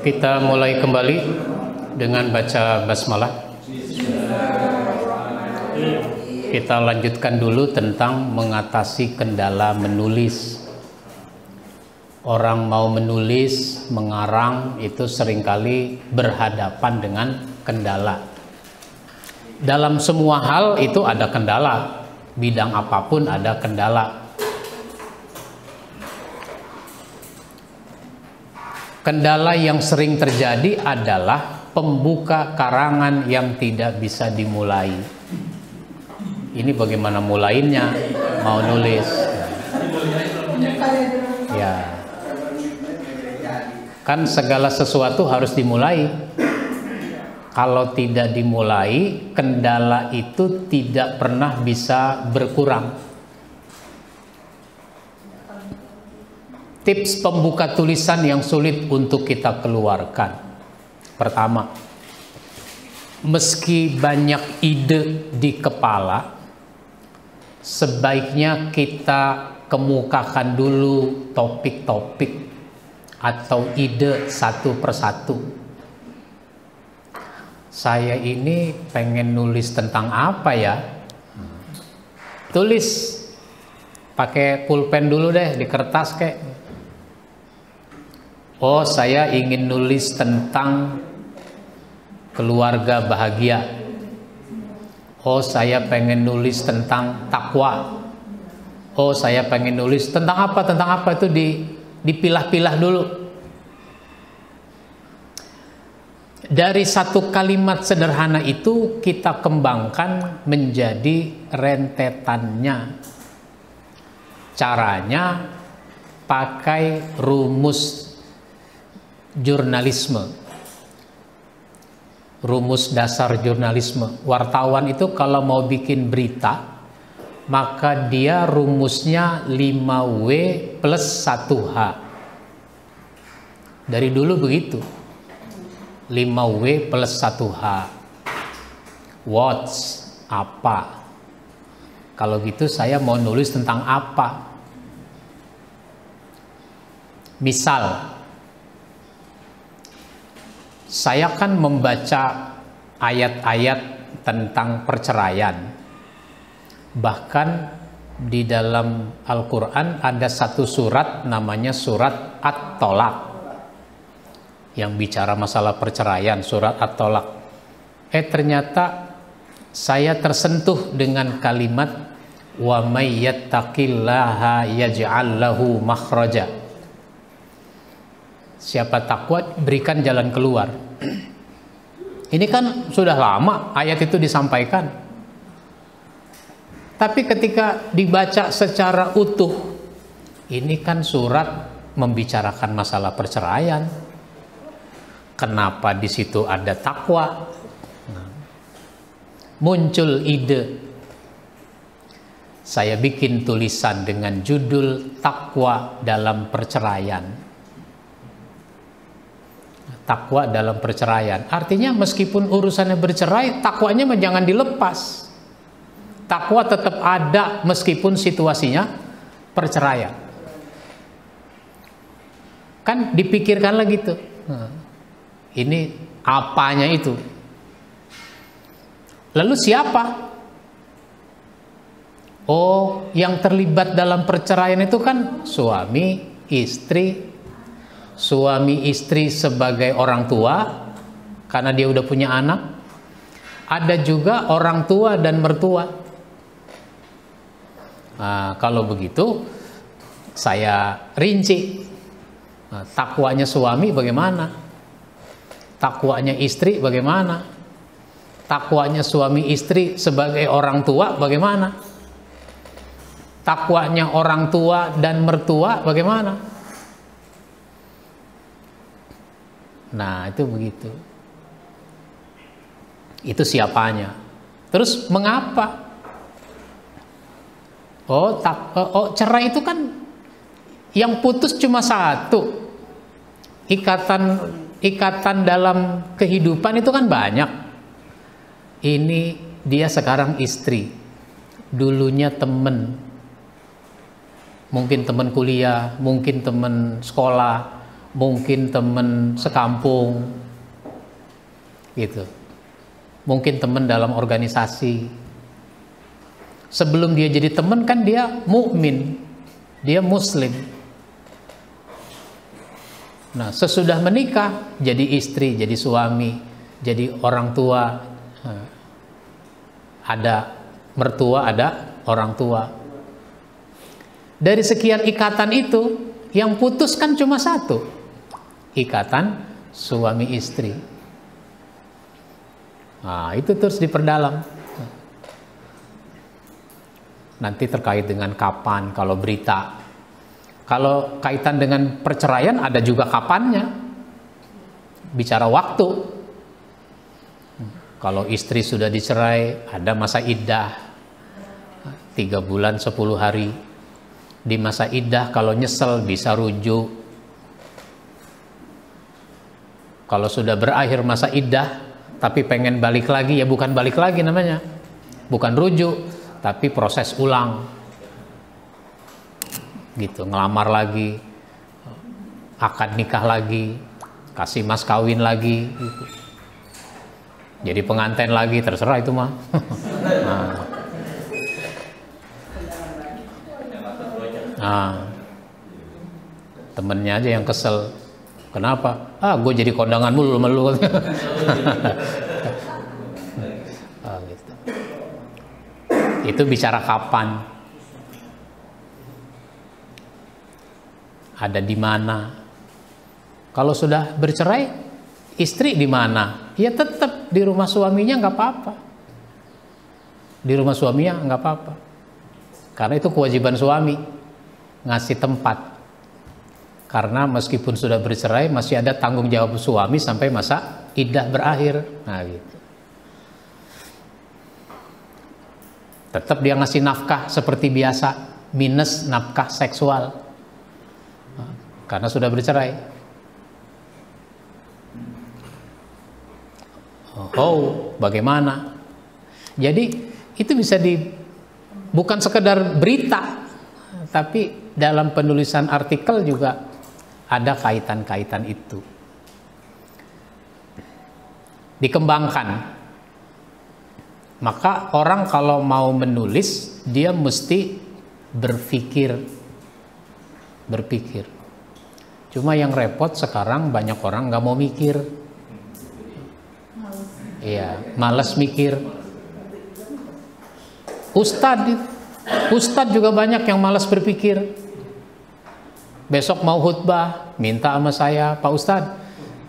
Kita mulai kembali dengan baca basmalah. Kita lanjutkan dulu tentang mengatasi kendala menulis. Orang mau menulis, mengarang itu seringkali berhadapan dengan kendala. Dalam semua hal itu ada kendala, bidang apapun ada kendala. Kendala yang sering terjadi adalah pembuka karangan yang tidak bisa dimulai. Ini bagaimana mulainya? Mau nulis. Ya. Kan segala sesuatu harus dimulai. Kalau tidak dimulai, kendala itu tidak pernah bisa berkurang. Tips pembuka tulisan yang sulit untuk kita keluarkan. Pertama, meski banyak ide di kepala, sebaiknya kita kemukakan dulu topik-topik atau ide satu persatu. Saya ini pengen nulis tentang apa ya? Tulis pakai pulpen dulu deh, di kertas kek. Oh, saya ingin nulis tentang keluarga bahagia. Oh, saya pengen nulis tentang takwa. Oh, saya pengen nulis tentang apa itu dipilah-pilah dulu. Dari satu kalimat sederhana itu kita kembangkan menjadi rentetannya. Caranya pakai rumus jurnalisme, rumus dasar jurnalisme. Wartawan itu kalau mau bikin berita, maka dia rumusnya 5W plus 1H. Dari dulu begitu, 5W plus 1H. What's, apa. Kalau gitu saya mau nulis tentang apa. Misal, saya kan membaca ayat-ayat tentang perceraian. Bahkan di dalam Al-Quran ada satu surat namanya surat At-Tolak yang bicara masalah perceraian, surat At-Tolak. Ternyata saya tersentuh dengan kalimat wa may yattaqillaha yaj'al lahu makhraja. Siapa takwa berikan jalan keluar. Ini kan sudah lama ayat itu disampaikan. Tapi ketika dibaca secara utuh, ini kan surat membicarakan masalah perceraian. Kenapa di situ ada takwa? Muncul ide. Saya bikin tulisan dengan judul Takwa dalam Perceraian. Takwa dalam perceraian. Artinya meskipun urusannya bercerai, takwanya jangan dilepas. Takwa tetap ada meskipun situasinya perceraian. Kan dipikirkan lagi tuh. Ini apanya itu? Lalu siapa? Oh, yang terlibat dalam perceraian itu kan suami, istri. Suami istri sebagai orang tua karena dia udah punya anak. Ada juga orang tua dan mertua. Nah, kalau begitu saya rinci. Nah, takwanya suami bagaimana? Takwanya istri bagaimana? Takwanya suami istri sebagai orang tua bagaimana? Takwanya orang tua dan mertua bagaimana? Nah, itu begitu. Itu siapanya. Terus mengapa? Cerai itu kan yang putus cuma satu. Ikatan dalam kehidupan itu kan banyak. Ini dia sekarang istri, dulunya temen. mungkin teman kuliah, mungkin teman sekolah, mungkin teman sekampung, gitu. Mungkin teman dalam organisasi. Sebelum dia jadi teman kan dia mukmin, dia muslim. Nah, sesudah menikah jadi istri, jadi suami, jadi orang tua. Ada mertua, ada orang tua. Dari sekian ikatan itu, yang putus kan cuma satu. Ikatan suami istri. Nah, itu terus diperdalam. Nanti terkait dengan kapan, kalau berita. Kalau kaitan dengan perceraian ada juga kapannya. Bicara waktu. Kalau istri sudah dicerai, ada masa iddah 3 bulan 10 hari. Di masa iddah kalau nyesel bisa rujuk. Kalau sudah berakhir masa iddah tapi pengen balik lagi, ya bukan balik lagi namanya, bukan rujuk, tapi proses ulang gitu, ngelamar lagi, akad nikah lagi, kasih mas kawin lagi gitu. Jadi pengantin lagi, terserah itu mah. Temennya aja yang kesel. Kenapa? Gue jadi kondangan mulu sama lu. Gitu. Itu bicara kapan, ada di mana. Kalau sudah bercerai, istri di mana? Ya tetap di rumah suaminya, nggak apa-apa. Di rumah suaminya nggak apa-apa. Karena itu kewajiban suami, ngasih tempat. Karena meskipun sudah bercerai, masih ada tanggung jawab suami sampai masa iddah berakhir. Nah gitu. Tetap dia ngasih nafkah seperti biasa, minus nafkah seksual. Karena sudah bercerai. Oh, bagaimana? Jadi itu bisa bukan sekedar berita, tapi dalam penulisan artikel juga ada kaitan-kaitan itu. Dikembangkan. Maka orang kalau mau menulis, dia mesti berpikir. Cuma yang repot sekarang banyak orang nggak mau mikir. Iya, malas mikir. Ustadz juga banyak yang malas berpikir. Besok mau khutbah, minta sama saya, Pak Ustadz,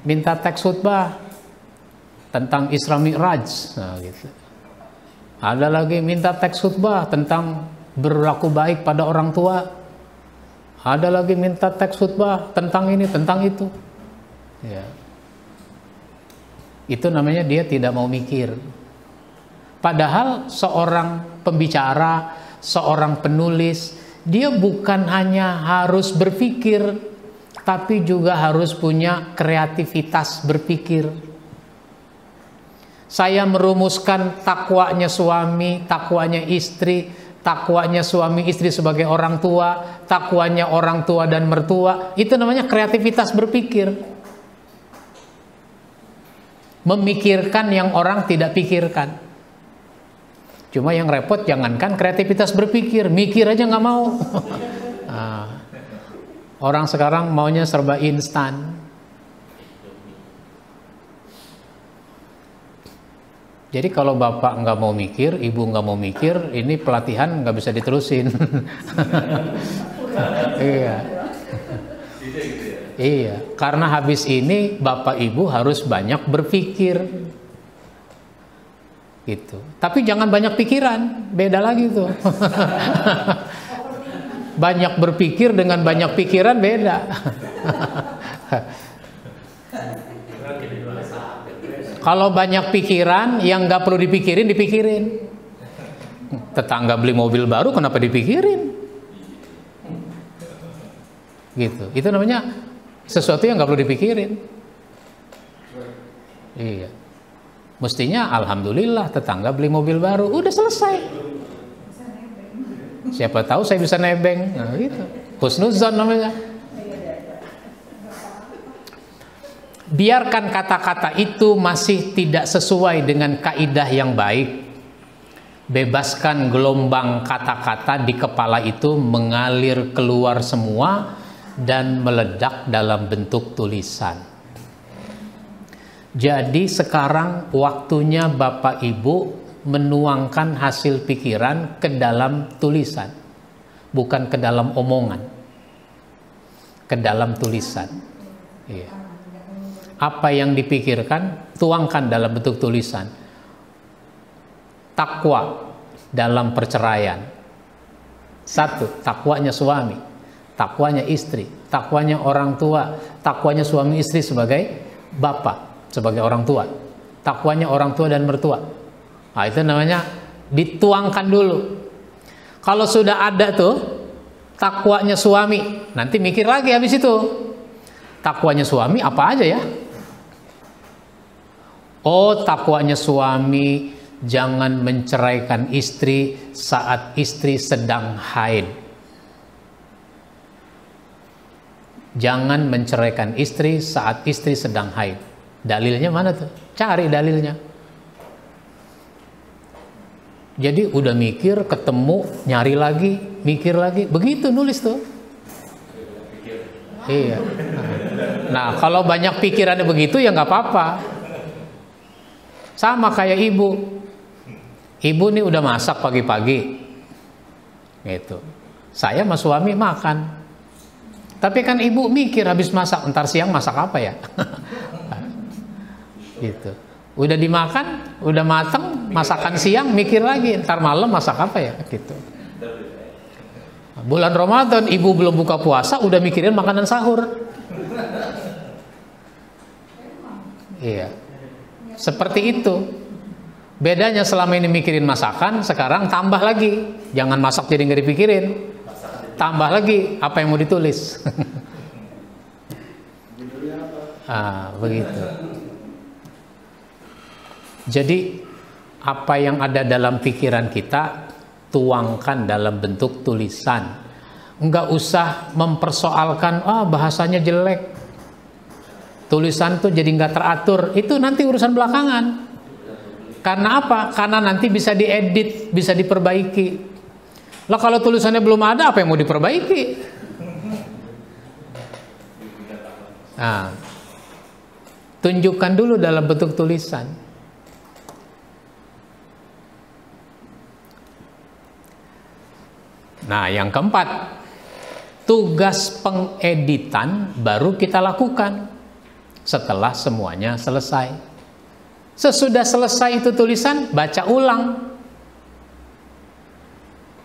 minta teks khutbah tentang Isra Mi'raj. Nah, gitu. Ada lagi minta teks khutbah tentang berlaku baik pada orang tua. Ada lagi minta teks khutbah tentang ini, tentang itu. Ya. Itu namanya dia tidak mau mikir. Padahal seorang pembicara, seorang penulis, dia bukan hanya harus berpikir, tapi juga harus punya kreativitas berpikir. Saya merumuskan takwanya suami, takwanya istri, takwanya suami istri sebagai orang tua, takwanya orang tua dan mertua. Itu namanya kreativitas berpikir. Memikirkan yang orang tidak pikirkan. Cuma yang repot jangankan kreativitas berpikir, mikir aja nggak mau. Nah, orang sekarang maunya serba instan. Jadi kalau bapak nggak mau mikir, ibu nggak mau mikir, ini pelatihan nggak bisa diterusin. Iya. Iya, karena habis ini bapak ibu harus banyak berpikir, gitu. Tapi jangan banyak pikiran, beda lagi tuh. Banyak berpikir dengan banyak pikiran beda. Kalau banyak pikiran yang nggak perlu dipikirin, dipikirin. Tetangga beli mobil baru, kenapa dipikirin? Gitu. Itu namanya sesuatu yang nggak perlu dipikirin. Iya. Mestinya alhamdulillah tetangga beli mobil baru, udah selesai. siapa tahu saya bisa nebeng. Nah, gitu. Husnuzon namanya. Biarkan kata-kata itu masih tidak sesuai dengan kaidah yang baik. Bebaskan gelombang kata-kata di kepala itu mengalir keluar semua dan meledak dalam bentuk tulisan. Jadi sekarang waktunya Bapak Ibu menuangkan hasil pikiran ke dalam tulisan, bukan ke dalam omongan, ke dalam tulisan. Iya. Apa yang dipikirkan, tuangkan dalam bentuk tulisan. Takwa dalam perceraian. Satu, takwanya suami, takwanya istri, takwanya orang tua, takwanya suami istri sebagai bapak, sebagai orang tua, takwanya orang tua dan mertua. Nah, itu namanya dituangkan dulu. Kalau sudah ada tuh takwanya suami, nanti mikir lagi habis itu. Takwanya suami apa aja ya? Oh, takwanya suami jangan menceraikan istri saat istri sedang haid. Jangan menceraikan istri saat istri sedang haid. Dalilnya mana tuh? Cari dalilnya. Jadi udah mikir, ketemu, nyari lagi, mikir lagi. Begitu nulis tuh. Iya. Nah, kalau banyak pikirannya begitu ya nggak apa-apa. Sama kayak ibu. Ibu nih udah masak pagi-pagi. Gitu. Saya sama suami makan. Tapi kan ibu mikir habis masak, ntar siang masak apa ya? Gitu. Udah dimakan, udah mateng, masakan siang mikir lagi, ntar malam masak apa ya? Gitu. Bulan Ramadan ibu belum buka puasa udah mikirin makanan sahur. Iya. Seperti itu. Bedanya selama ini mikirin masakan, sekarang tambah lagi. Jangan masak jadi nggak dipikirin. Tambah lagi apa yang mau ditulis. Begitu. Jadi apa yang ada dalam pikiran kita tuangkan dalam bentuk tulisan. Enggak usah mempersoalkan, bahasanya jelek. Tulisan tuh jadi nggak teratur. Itu nanti urusan belakangan. Karena apa? Karena nanti bisa diedit, bisa diperbaiki. Lah kalau tulisannya belum ada, apa yang mau diperbaiki? Nah, tunjukkan dulu dalam bentuk tulisan. Nah, yang keempat, tugas pengeditan baru kita lakukan setelah semuanya selesai. Sesudah selesai itu tulisan, baca ulang.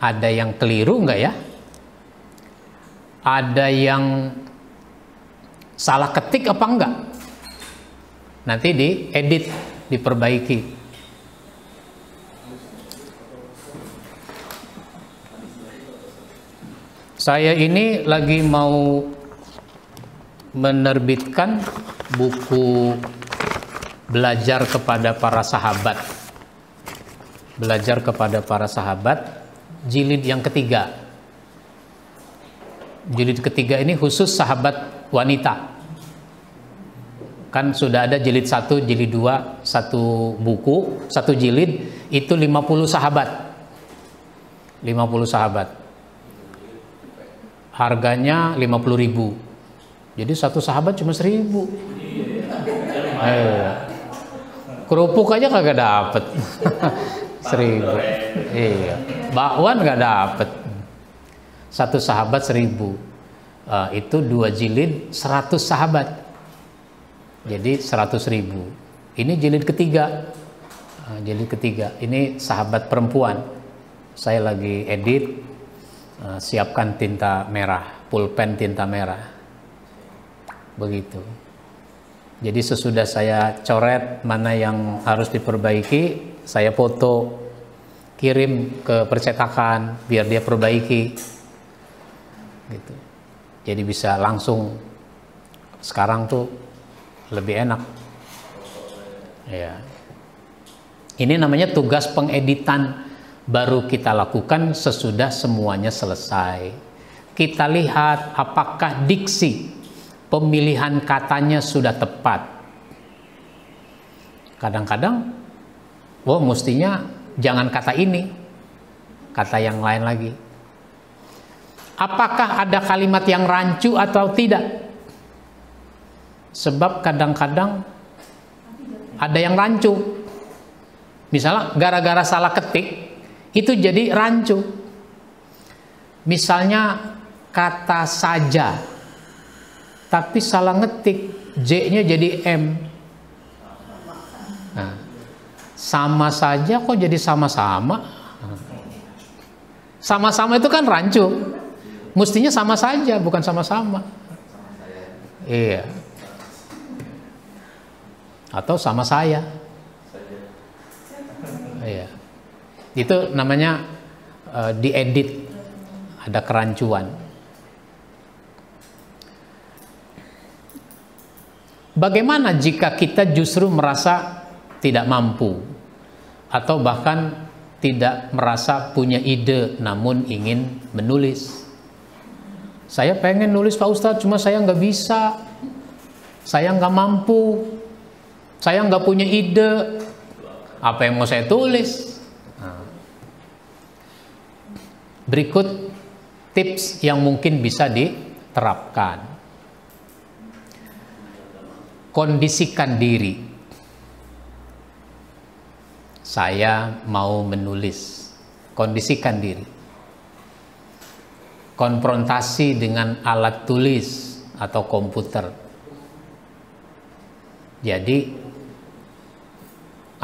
Ada yang keliru enggak ya? Ada yang salah ketik apa enggak? Nanti diedit, diperbaiki. Saya ini lagi mau menerbitkan buku Belajar kepada para Sahabat. Belajar kepada para Sahabat, jilid yang ketiga. Jilid ketiga ini khusus sahabat wanita. Kan sudah ada jilid 1, jilid 2, satu buku, satu jilid, itu 50 sahabat. 50 sahabat. Harganya 50.000. Jadi satu sahabat cuma 1.000. Kerupuk aja kagak dapet. 1.000. Iya. Bakwan nggak dapet. Satu sahabat 1.000. Itu 2 jilid 100 sahabat. Jadi 100.000. Ini jilid ketiga. Jilid ketiga. Ini sahabat perempuan. Saya lagi edit. Siapkan tinta merah, pulpen tinta merah. Begitu. Jadi sesudah saya coret mana yang harus diperbaiki, saya foto, kirim ke percetakan biar dia perbaiki. Gitu. Jadi bisa langsung. Sekarang tuh lebih enak. Ya. Ini namanya tugas pengeditan. baru kita lakukan sesudah semuanya selesai. Kita lihat apakah diksi, pemilihan katanya sudah tepat. Kadang-kadang, mestinya jangan kata ini, kata yang lain lagi. Apakah ada kalimat yang rancu atau tidak? Sebab kadang-kadang ada yang rancu. Misalnya gara-gara salah ketik, itu jadi rancu. Misalnya kata saja, tapi salah ngetik, J-nya jadi M. Nah, sama saja kok jadi sama-sama. Sama-sama itu kan rancu. Mestinya sama saja, bukan sama-sama. Iya. Atau sama saya. Iya. Itu namanya diedit, ada kerancuan. Bagaimana jika kita justru merasa tidak mampu, atau bahkan tidak merasa punya ide namun ingin menulis? Saya pengen nulis Pak Ustadz, cuma saya nggak bisa, saya nggak mampu, saya nggak punya ide, apa yang mau saya tulis? Berikut tips yang mungkin bisa diterapkan. Kondisikan diri. Saya mau menulis. Kondisikan diri. Konfrontasi dengan alat tulis atau komputer. Jadi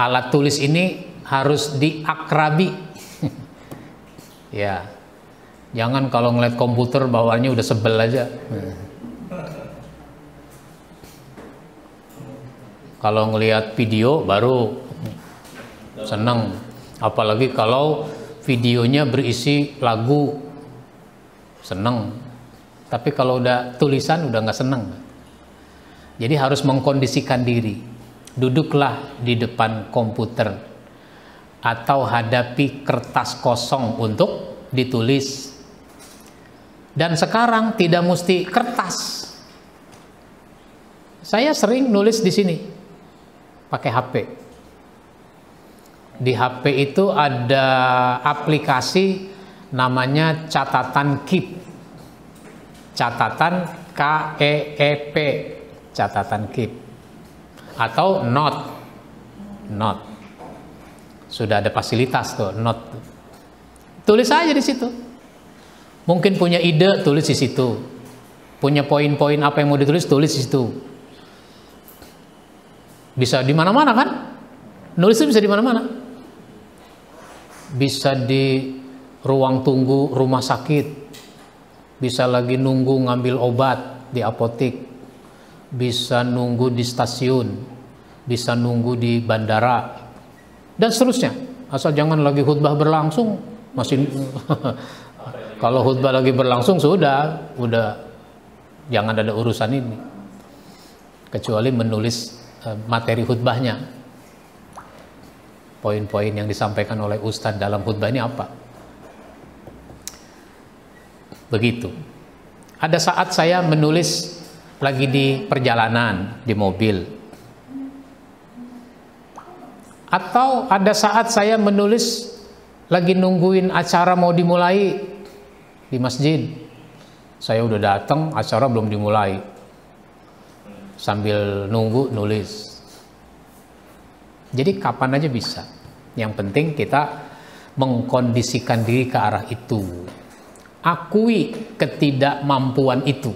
alat tulis ini harus diakrabi. Ya, jangan kalau ngeliat komputer bawaannya udah sebel aja. Kalau ngeliat video baru seneng. Apalagi kalau videonya berisi lagu, seneng. Tapi kalau udah tulisan udah nggak seneng. Jadi harus mengkondisikan diri. Duduklah di depan komputer atau hadapi kertas kosong untuk ditulis. Dan sekarang tidak mesti kertas. Saya sering nulis di sini pakai HP. Di HP itu ada aplikasi namanya catatan Keep. Catatan KEEP, catatan Keep. Atau Note. Sudah ada fasilitas tuh, Note. Tulis aja di situ. Mungkin punya ide, tulis di situ. Punya poin-poin apa yang mau ditulis, tulis di situ. Bisa di mana-mana kan? Nulis itu bisa di mana-mana. Bisa di ruang tunggu rumah sakit. Bisa lagi nunggu ngambil obat di apotek. Bisa nunggu di stasiun. Bisa nunggu di bandara. Dan seterusnya. Asal jangan lagi khutbah berlangsung, masih kalau khutbah lagi berlangsung udah jangan ada urusan ini. Kecuali menulis materi khutbahnya. Poin-poin yang disampaikan oleh ustadz dalam khutbah ini apa? Begitu. Ada saat saya menulis lagi di perjalanan, di mobil. Atau ada saat saya menulis lagi nungguin acara mau dimulai di masjid. Saya udah datang, acara belum dimulai. Sambil nunggu nulis. Jadi kapan aja bisa. Yang penting kita mengkondisikan diri ke arah itu. Akui ketidakmampuan itu.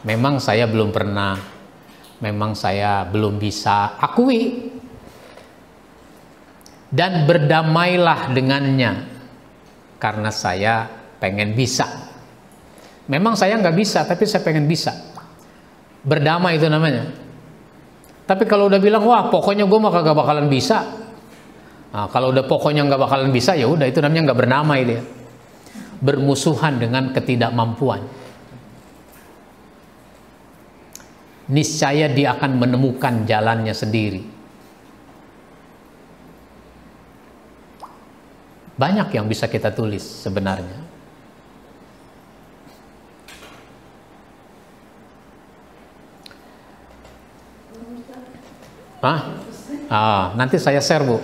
Memang saya belum pernah. Memang saya belum bisa. Akui. Dan berdamailah dengannya. Karena saya pengen bisa. Memang saya nggak bisa, tapi saya pengen bisa. Berdamai itu namanya. Tapi kalau udah bilang, wah pokoknya gue mah kagak bakalan bisa. Nah, kalau udah pokoknya nggak bakalan bisa, ya udah itu namanya nggak berdamai dia. Bermusuhan dengan ketidakmampuan. Niscaya dia akan menemukan jalannya sendiri. Banyak yang bisa kita tulis sebenarnya. Nanti saya share, Bu.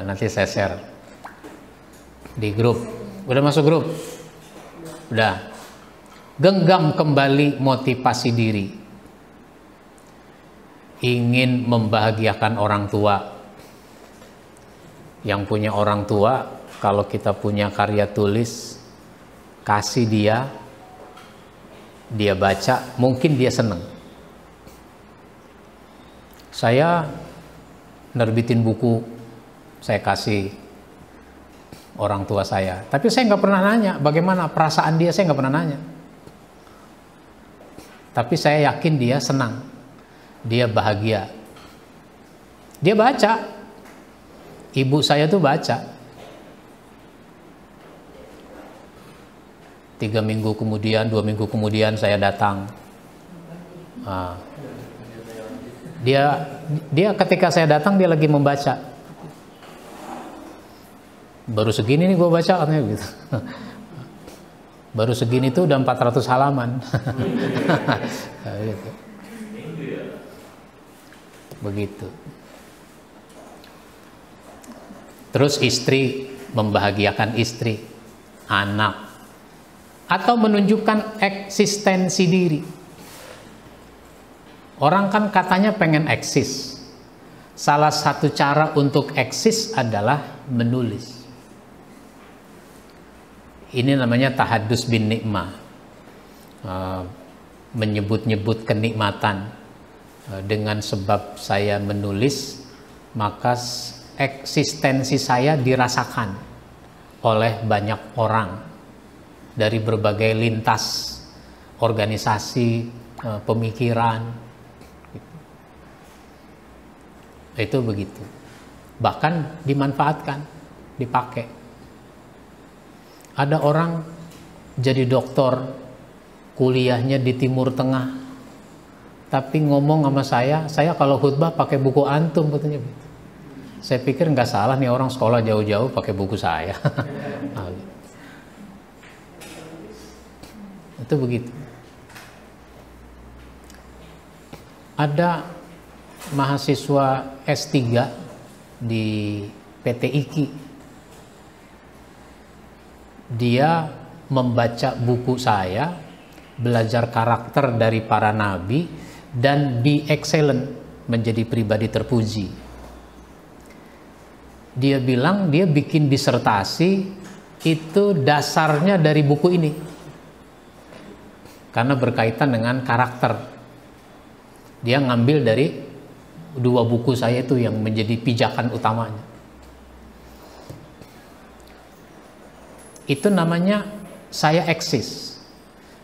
Nanti saya share di grup. Udah masuk grup? Udah. Genggam kembali motivasi diri. Ingin membahagiakan orang tua. Yang punya orang tua, kalau kita punya karya tulis, kasih dia baca, mungkin dia seneng. Saya nerbitin buku, saya kasih orang tua saya, tapi saya nggak pernah nanya bagaimana perasaan dia, saya nggak pernah nanya. Tapi saya yakin dia senang, dia bahagia, dia baca. Ibu saya tuh baca. 3 minggu kemudian, 2 minggu kemudian saya datang. Dia ketika saya datang dia lagi membaca. Baru segini nih gue baca katanya gitu. Baru segini tuh udah 400 halaman. Gitu. Begitu. Terus istri, membahagiakan istri, anak, atau menunjukkan eksistensi diri. Orang kan katanya pengen eksis. Salah satu cara untuk eksis adalah menulis. Ini namanya tahadus bin nikmah. Menyebut-nyebut kenikmatan. Dengan sebab saya menulis, maka eksistensi saya dirasakan oleh banyak orang dari berbagai lintas organisasi, pemikiran. Itu begitu. Bahkan dimanfaatkan, dipakai. Ada orang jadi dokter, kuliahnya di Timur Tengah, tapi ngomong sama saya kalau khutbah pakai buku antum katanya. Saya pikir nggak salah nih orang sekolah jauh-jauh pakai buku saya. Itu begitu. Ada mahasiswa S3 di PT IKI. Dia membaca buku saya, belajar karakter dari para nabi, dan be excellent, menjadi pribadi terpuji. Dia bilang dia bikin disertasi itu dasarnya dari buku ini. Karena berkaitan dengan karakter. Dia ngambil dari 2 buku saya itu yang menjadi pijakan utamanya. Itu namanya saya eksis.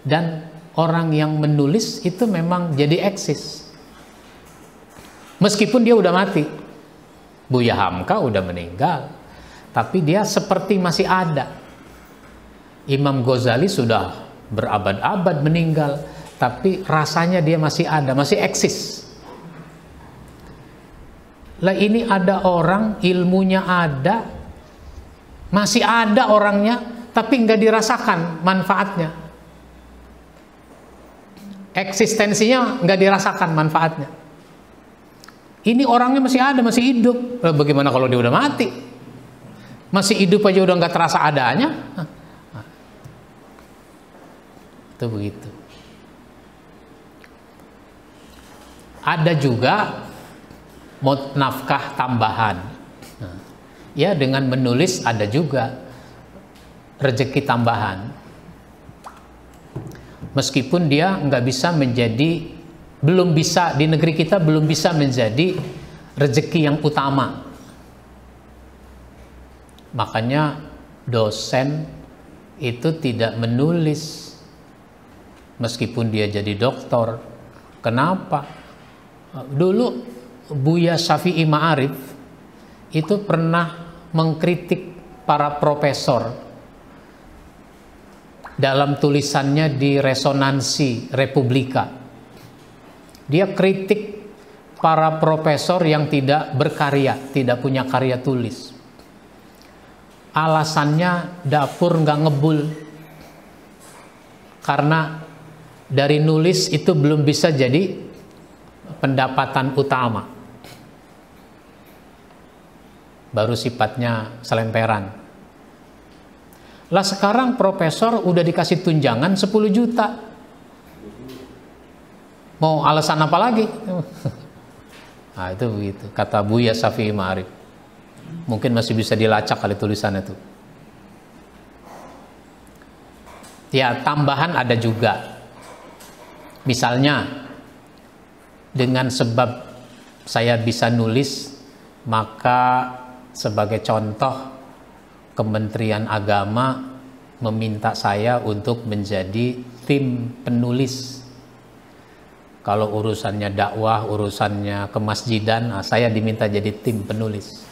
Dan orang yang menulis itu memang jadi eksis. Meskipun dia udah mati. Buya Hamka udah meninggal. Tapi dia seperti masih ada. Imam Ghazali sudah berabad-abad meninggal. Tapi rasanya dia masih ada, masih eksis. Lah ini ada orang, ilmunya ada, masih ada orangnya, tapi nggak dirasakan manfaatnya. Eksistensinya nggak dirasakan manfaatnya. Ini orangnya masih ada, masih hidup. Bagaimana kalau dia udah mati? Masih hidup aja udah nggak terasa adanya. Itu begitu. Ada juga nafkah tambahan. Ya, dengan menulis ada juga rezeki tambahan. Meskipun dia nggak bisa menjadi, belum bisa di negeri kita belum bisa menjadi rezeki yang utama. Makanya dosen itu tidak menulis meskipun dia jadi doktor. Kenapa? Dulu Buya Syafi'i Ma'arif itu pernah mengkritik para profesor dalam tulisannya di Resonansi Republika. Dia kritik para profesor yang tidak berkarya, tidak punya karya tulis. alasannya dapur nggak ngebul. Karena dari nulis itu belum bisa jadi pendapatan utama. Baru sifatnya selemperan. Lah sekarang profesor udah dikasih tunjangan 10 juta. Mau alasan apa lagi? Nah itu begitu, kata Buya Syafi'i Ma'arif. Mungkin masih bisa dilacak kali tulisannya itu. Ya tambahan ada juga. Misalnya dengan sebab saya bisa nulis, maka sebagai contoh Kementerian Agama meminta saya untuk menjadi tim penulis. Kalau urusannya dakwah, urusannya kemasjidan, nah saya diminta jadi tim penulis.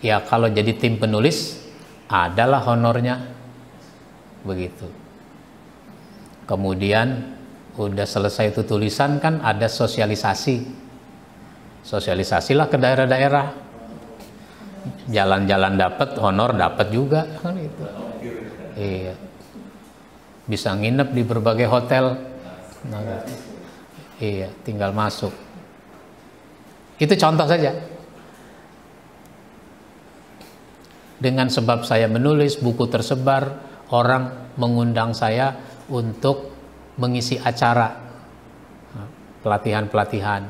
Ya kalau jadi tim penulis, adalah honornya. Begitu. Kemudian, udah selesai itu tulisan kan ada sosialisasi. Sosialisasilah ke daerah-daerah. Jalan-jalan dapat, honor dapat juga. Kan itu. Iya. Bisa nginep di berbagai hotel. Nah, gitu. Iya, tinggal masuk. Itu contoh saja. Dengan sebab saya menulis, buku tersebar, orang mengundang saya untuk mengisi acara pelatihan-pelatihan.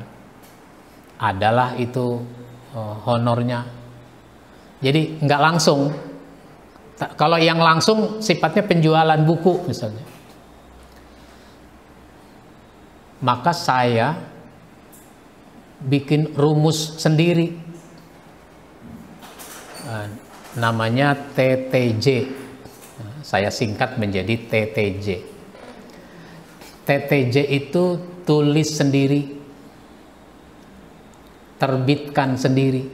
Adalah itu honornya. Jadi nggak langsung. Kalau yang langsung sifatnya penjualan buku misalnya. Maka saya bikin rumus sendiri. Namanya TTJ. Saya singkat menjadi TTJ. TTJ itu tulis sendiri, terbitkan sendiri,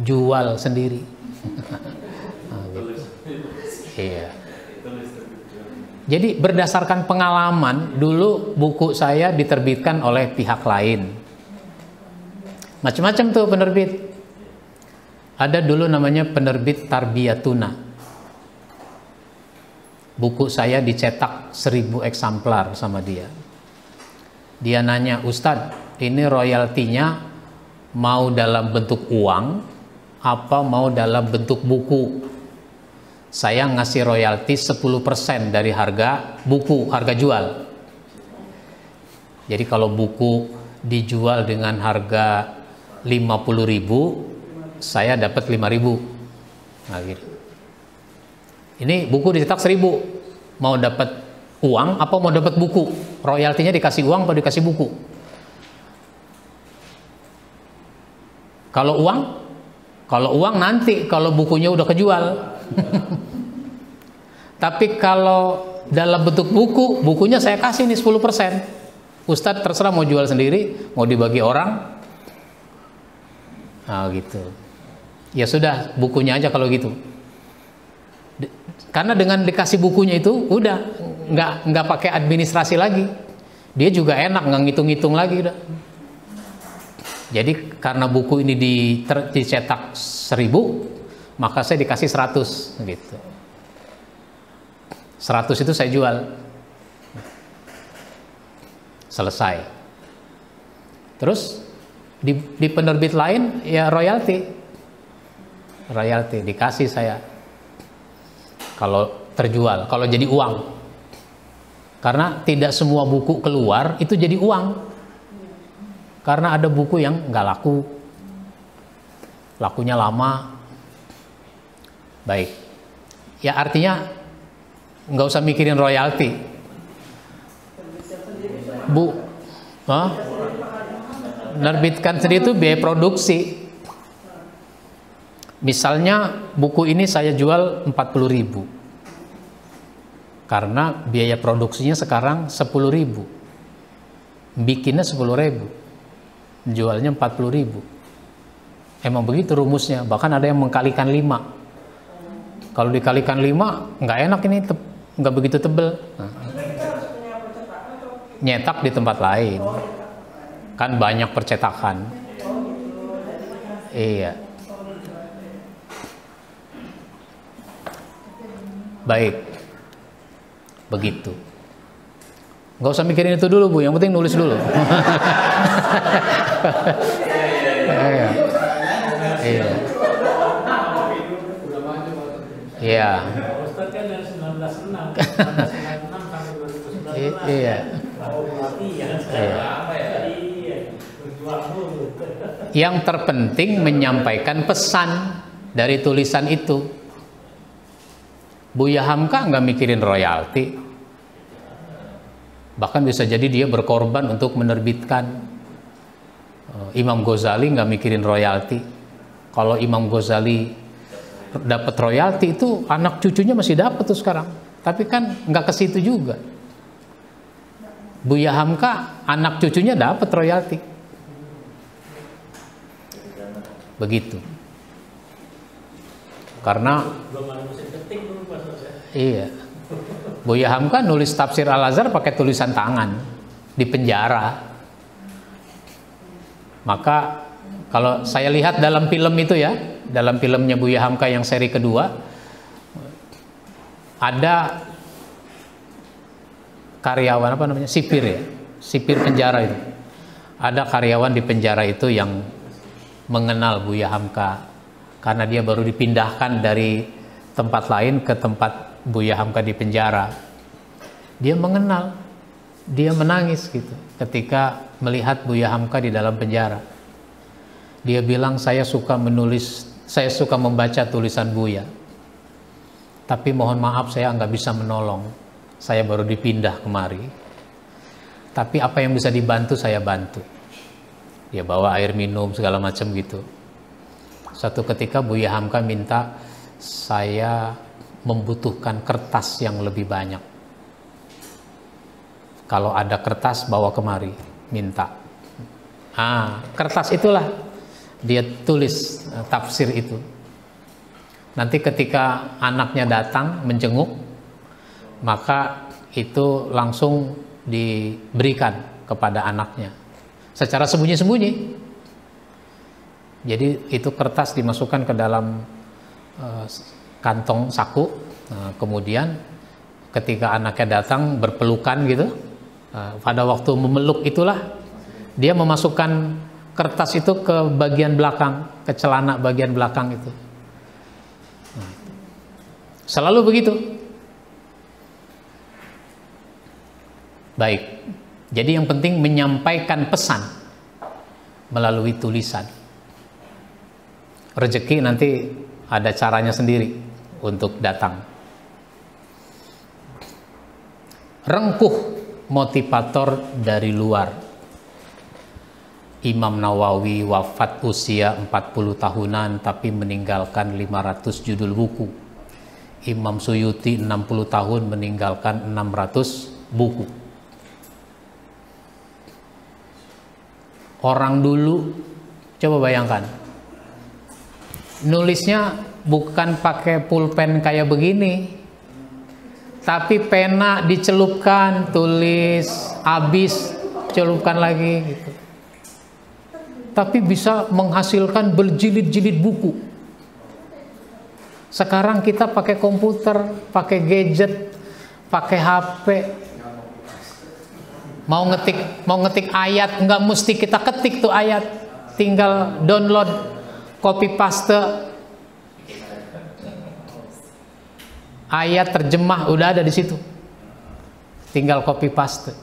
jual sendiri. Nah, gitu. Iya. Jadi berdasarkan pengalaman, dulu buku saya diterbitkan oleh pihak lain. Macam-macam tuh penerbit. Ada dulu namanya penerbit Tarbiyatuna. Buku saya dicetak 1000 eksemplar sama dia. Dia nanya, Ustadz, ini royaltinya mau dalam bentuk uang apa mau dalam bentuk buku? Saya ngasih royalti 10% dari harga buku, harga jual. Jadi kalau buku dijual dengan harga 50.000, saya dapat 5.000. Nah, gitu. Ini buku dicetak 1.000, mau dapat uang apa mau dapat buku? Royaltinya dikasih uang atau dikasih buku? Kalau uang nanti kalau bukunya udah kejual. Tapi kalau dalam bentuk buku, bukunya saya kasih nih 10%. Ustadz terserah mau jual sendiri, mau dibagi orang. Nah gitu. Ya sudah, bukunya aja kalau gitu. Karena dengan dikasih bukunya itu udah nggak pakai administrasi lagi. Dia juga enak, nggak ngitung-ngitung lagi udah. Jadi karena buku ini dicetak 1.000, maka saya dikasih 100 gitu. 100 itu saya jual. Selesai. Terus di penerbit lain ya royalti dikasih saya. Kalau terjual, kalau jadi uang. Karena tidak semua buku keluar itu jadi uang. Karena ada buku yang nggak laku, lakunya lama. Baik, ya artinya nggak usah mikirin royalti. Nerbitkan sendiri itu biaya produksi. Misalnya buku ini saya jual 40.000, karena biaya produksinya sekarang 10.000, bikinnya 10.000, jualnya 40.000. Emang begitu rumusnya. Bahkan ada yang mengkalikan 5. Kalau dikalikan 5 nggak enak ini, nggak begitu tebel. Nah, nyetak di tempat lain, kan banyak percetakan. Iya. Baik. Begitu. Nggak usah mikirin itu dulu, Bu. Yang penting nulis dulu. Iya. Iya. Iya. Ustaz kan dari 1906 sampai 2019. Iya. Yang terpenting menyampaikan pesan dari tulisan itu. Buya Hamka nggak mikirin royalti. Bahkan bisa jadi dia berkorban untuk menerbitkan. Imam Ghazali nggak mikirin royalti. Kalau Imam Ghazali dapat royalti itu anak cucunya masih dapat tuh sekarang. Tapi kan nggak ke situ juga. Buya Hamka anak cucunya dapat royalti. Begitu. Karena iya. Buya Hamka nulis tafsir Al-Azhar pakai tulisan tangan di penjara. Maka kalau saya lihat dalam film itu ya, dalam filmnya Buya Hamka yang seri kedua, ada karyawan apa namanya, sipir ya, sipir penjara itu. Ada karyawan di penjara itu yang mengenal Buya Hamka karena dia baru dipindahkan dari tempat lain ke tempat Buya Hamka di penjara. Dia mengenal, dia menangis gitu ketika melihat Buya Hamka di dalam penjara. Dia bilang, saya suka menulis, saya suka membaca tulisan Buya, tapi mohon maaf saya nggak bisa menolong, saya baru dipindah kemari, tapi apa yang bisa dibantu saya bantu. Dia bawa air minum segala macam gitu. Satu ketika Buya Hamka minta, saya membutuhkan kertas yang lebih banyak, kalau ada kertas bawa kemari, minta. Kertas itulah dia tulis tafsir itu. Nanti ketika anaknya datang menjenguk, maka itu langsung diberikan kepada anaknya secara sembunyi-sembunyi. Jadi itu kertas dimasukkan ke dalam kantong saku. Kemudian ketika anaknya datang berpelukan gitu, pada waktu memeluk itulah dia memasukkan kertas itu ke bagian belakang, ke celana bagian belakang itu. Selalu begitu. Baik. Jadi yang penting menyampaikan pesan melalui tulisan. Rezeki nanti ada caranya sendiri untuk datang. Rengkuh motivator dari luar. Imam Nawawi wafat usia 40 tahunan tapi meninggalkan 500 judul buku. Imam Suyuti 60 tahun meninggalkan 600 buku. Orang dulu, coba bayangkan, nulisnya bukan pakai pulpen kayak begini, tapi pena dicelupkan, tulis, habis, celupkan lagi gitu. Tapi bisa menghasilkan berjilid-jilid buku. Sekarang kita pakai komputer, pakai gadget, pakai HP. Mau ngetik ayat, nggak mesti kita ketik tuh ayat, tinggal download, copy paste, ayat terjemah udah ada di situ, tinggal copy paste.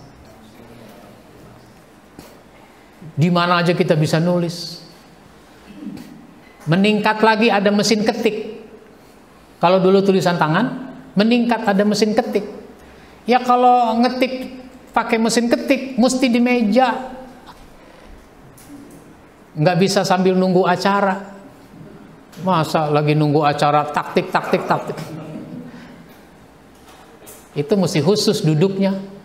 Di mana aja kita bisa nulis. Meningkat lagi ada mesin ketik. Kalau dulu tulisan tangan, meningkat ada mesin ketik. Ya kalau ngetik pakai mesin ketik, mesti di meja. Nggak bisa sambil nunggu acara. Masa lagi nunggu acara taktik. Itu mesti khusus duduknya.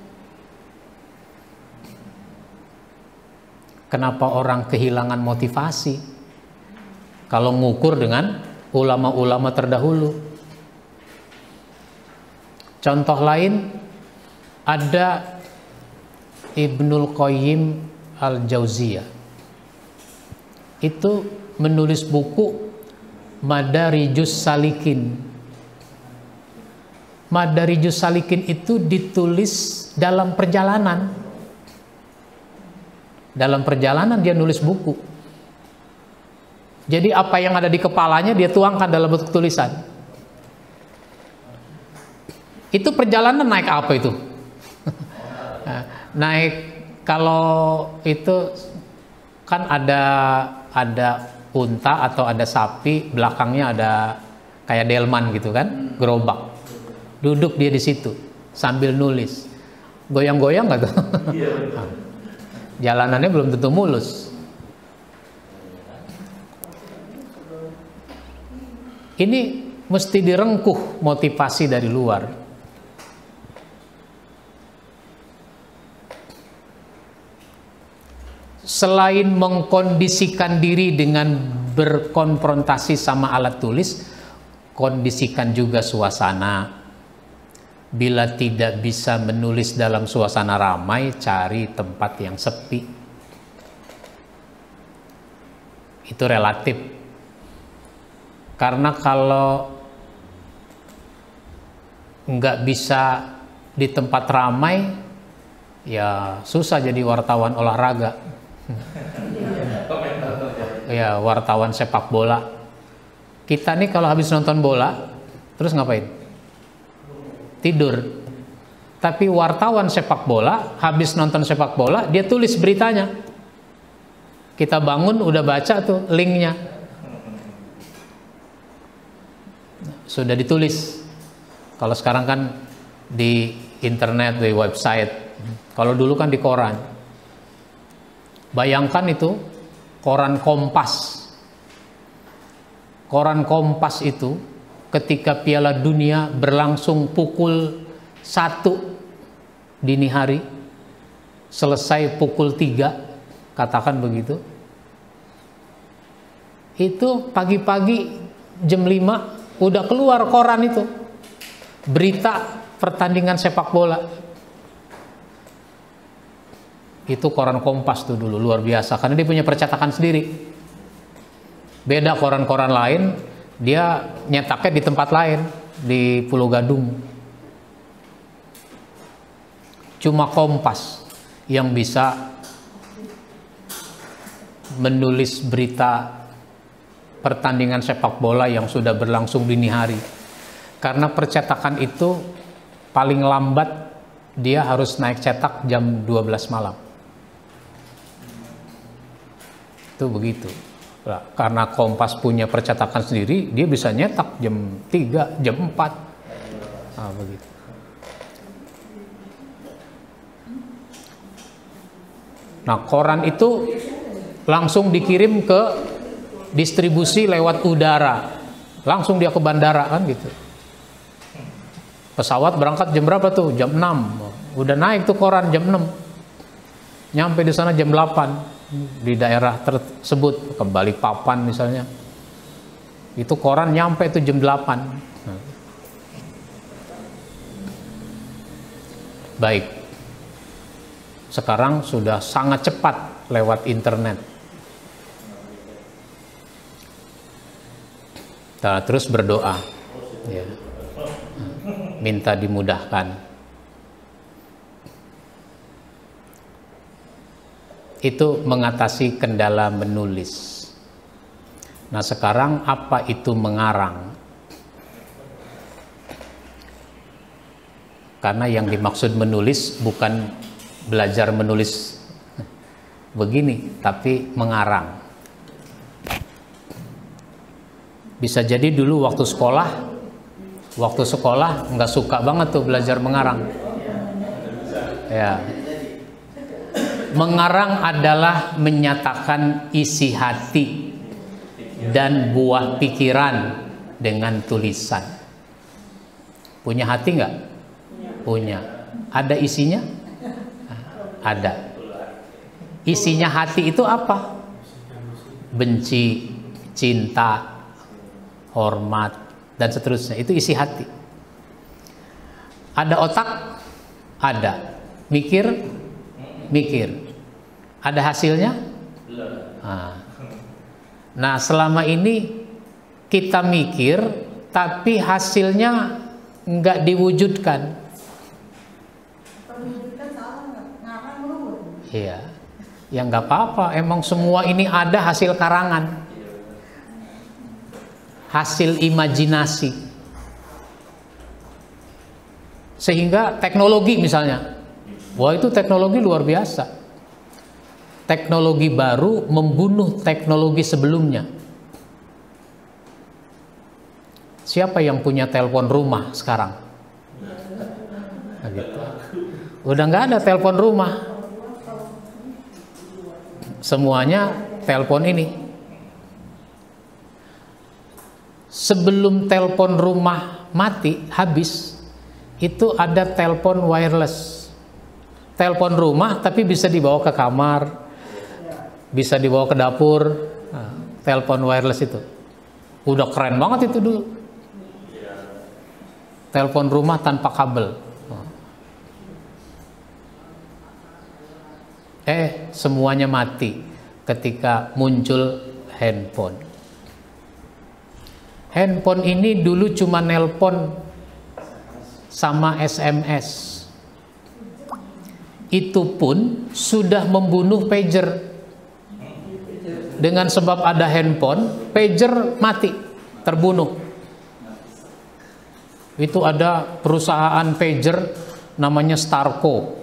Kenapa orang kehilangan motivasi? Kalau ngukur dengan ulama-ulama terdahulu. Contoh lain, ada Ibnul Qayyim Al-Jauziyah. Itu menulis buku Madarijus Salikin. Madarijus Salikin itu ditulis dalam perjalanan. Dalam perjalanan dia nulis buku. Jadi apa yang ada di kepalanya dia tuangkan dalam bentuk tulisan. Itu perjalanan naik apa itu? Naik, kalau itu kan ada unta atau ada sapi, belakangnya ada kayak delman gitu kan, gerobak. Duduk dia di situ sambil nulis. Goyang-goyang nggak tuh? Jalanannya belum tentu mulus. Ini mesti direngkuh motivasi dari luar. Selain mengkondisikan diri dengan berkonfrontasi sama alat tulis, kondisikan juga suasana. Bila tidak bisa menulis dalam suasana ramai, cari tempat yang sepi. Itu relatif. Karena kalau nggak bisa di tempat ramai, ya susah jadi wartawan olahraga. Ya, wartawan sepak bola. Kita nih kalau habis nonton bola, terus ngapain? Tidur. Tapi wartawan sepak bola habis nonton sepak bola dia tulis beritanya. Kita bangun udah baca tuh linknya, sudah ditulis. Kalau sekarang kan di internet, di website. Kalau dulu kan di koran. Bayangkan itu koran Kompas. Koran Kompas itu ketika Piala Dunia berlangsung pukul 1 dini hari, selesai pukul 3, katakan begitu. Itu pagi-pagi jam 5 udah keluar koran itu. Berita pertandingan sepak bola. Itu koran Kompas tuh dulu, luar biasa. Karena dia punya percetakan sendiri. Beda koran-koran lain, dia nyetaknya di tempat lain, di Pulau Gadung. Cuma Kompas yang bisa menulis berita pertandingan sepak bola yang sudah berlangsung dini hari. Karena percetakan itu paling lambat dia harus naik cetak jam 12 malam. Itu begitu. Karena Kompas punya percetakan sendiri, dia bisa nyetak jam 3, jam 4. Nah, begitu. Nah, koran itu langsung dikirim ke distribusi lewat udara. Langsung dia ke bandara kan gitu. Pesawat berangkat jam berapa tuh? Jam 6. Udah naik tuh koran jam 6. Nyampe di sana jam 8. Di daerah tersebut, ke Balikpapan misalnya, itu koran nyampe itu jam 8. Baik, sekarang sudah sangat cepat lewat internet. Kita terus berdoa, ya, minta dimudahkan. Itu mengatasi kendala menulis. Nah, sekarang apa itu mengarang? Karena yang dimaksud menulis bukan belajar menulis begini, tapi mengarang. Bisa jadi dulu waktu sekolah nggak suka banget tuh belajar mengarang. Ya. Mengarang adalah menyatakan isi hati dan buah pikiran dengan tulisan. Punya hati nggak? Punya. Ada isinya? Ada. Isinya hati itu apa? Benci, cinta, hormat, dan seterusnya. Itu isi hati. Ada otak? Ada. Mikir? Ada hasilnya? Nah, Nah, selama ini kita mikir, tapi hasilnya nggak diwujudkan. Iya, ya nggak apa-apa. Emang semua ini ada hasil karangan, hasil imajinasi. Sehingga teknologi misalnya, wah itu teknologi luar biasa. Teknologi baru membunuh teknologi sebelumnya. Siapa yang punya telepon rumah sekarang? Nah, gitu. Udah nggak ada telepon rumah. Semuanya telepon ini. Sebelum telepon rumah mati, habis, itu ada telepon wireless. Telepon rumah tapi bisa dibawa ke kamar, bisa dibawa ke dapur. Nah, telepon wireless itu udah keren banget itu dulu. Telepon rumah tanpa kabel. Semuanya mati ketika muncul handphone. Handphone ini dulu cuma nelpon sama SMS. Itu pun sudah membunuh pager. Dengan sebab ada handphone, pager mati, terbunuh. Itu ada perusahaan pager namanya Starco.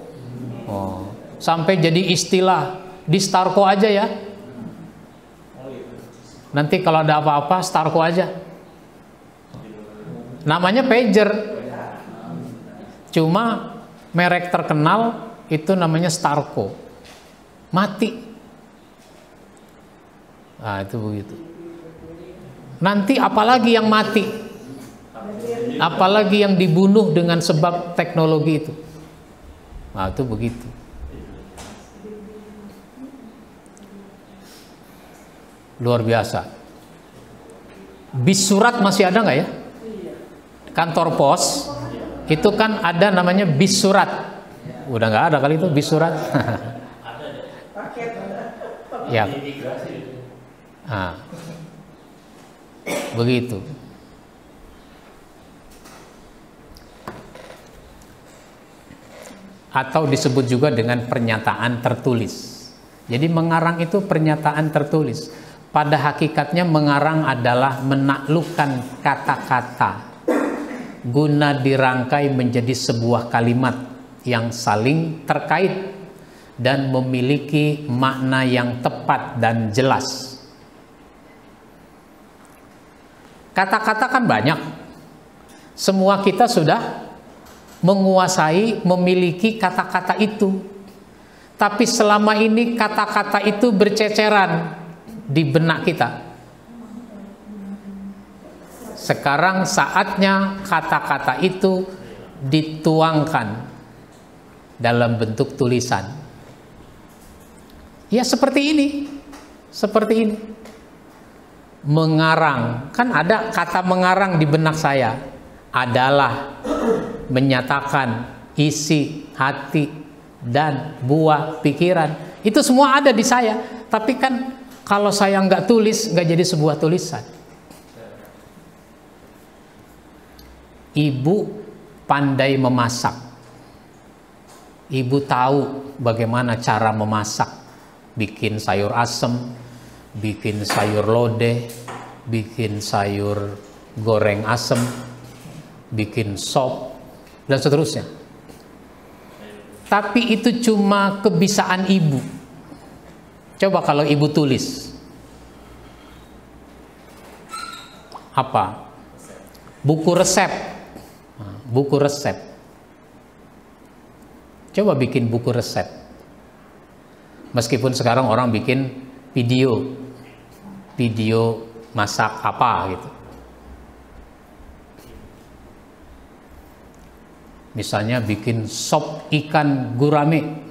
Sampai jadi istilah, di Starco aja ya. Nanti kalau ada apa-apa Starco aja. Namanya pager. Cuma merek terkenal itu namanya Starco. Mati. Nah, itu begitu. Nanti apalagi yang mati? Apalagi yang dibunuh dengan sebab teknologi itu? Nah, itu begitu. Luar biasa. Bis surat masih ada nggak ya? Kantor pos itu kan ada namanya bis surat. Udah nggak ada kali itu bis surat. Ya. Nah, begitu. Atau disebut juga dengan pernyataan tertulis. Jadi mengarang itu pernyataan tertulis. Pada hakikatnya mengarang adalah menaklukkan kata-kata guna dirangkai menjadi sebuah kalimat yang saling terkait dan memiliki makna yang tepat dan jelas. Kata-kata kan banyak. Semua kita sudah menguasai, memiliki kata-kata itu. Tapi selama ini kata-kata itu berceceran di benak kita. Sekarang saatnya kata-kata itu dituangkan dalam bentuk tulisan. Ya seperti ini. Seperti ini. Mengarang. Kan ada kata mengarang di benak saya. Adalah menyatakan isi hati dan buah pikiran. Itu semua ada di saya. Tapi kan kalau saya nggak tulis, nggak jadi sebuah tulisan. Ibu pandai memasak. Ibu tahu bagaimana cara memasak. Bikin sayur asem, bikin sayur lodeh, bikin sayur goreng asem, bikin sop, dan seterusnya. Tapi itu cuma kebiasaan ibu. Coba kalau ibu tulis. Apa? Buku resep. Buku resep. Coba bikin buku resep. Meskipun sekarang orang bikin video. Video masak apa gitu. Misalnya bikin sop ikan gurame.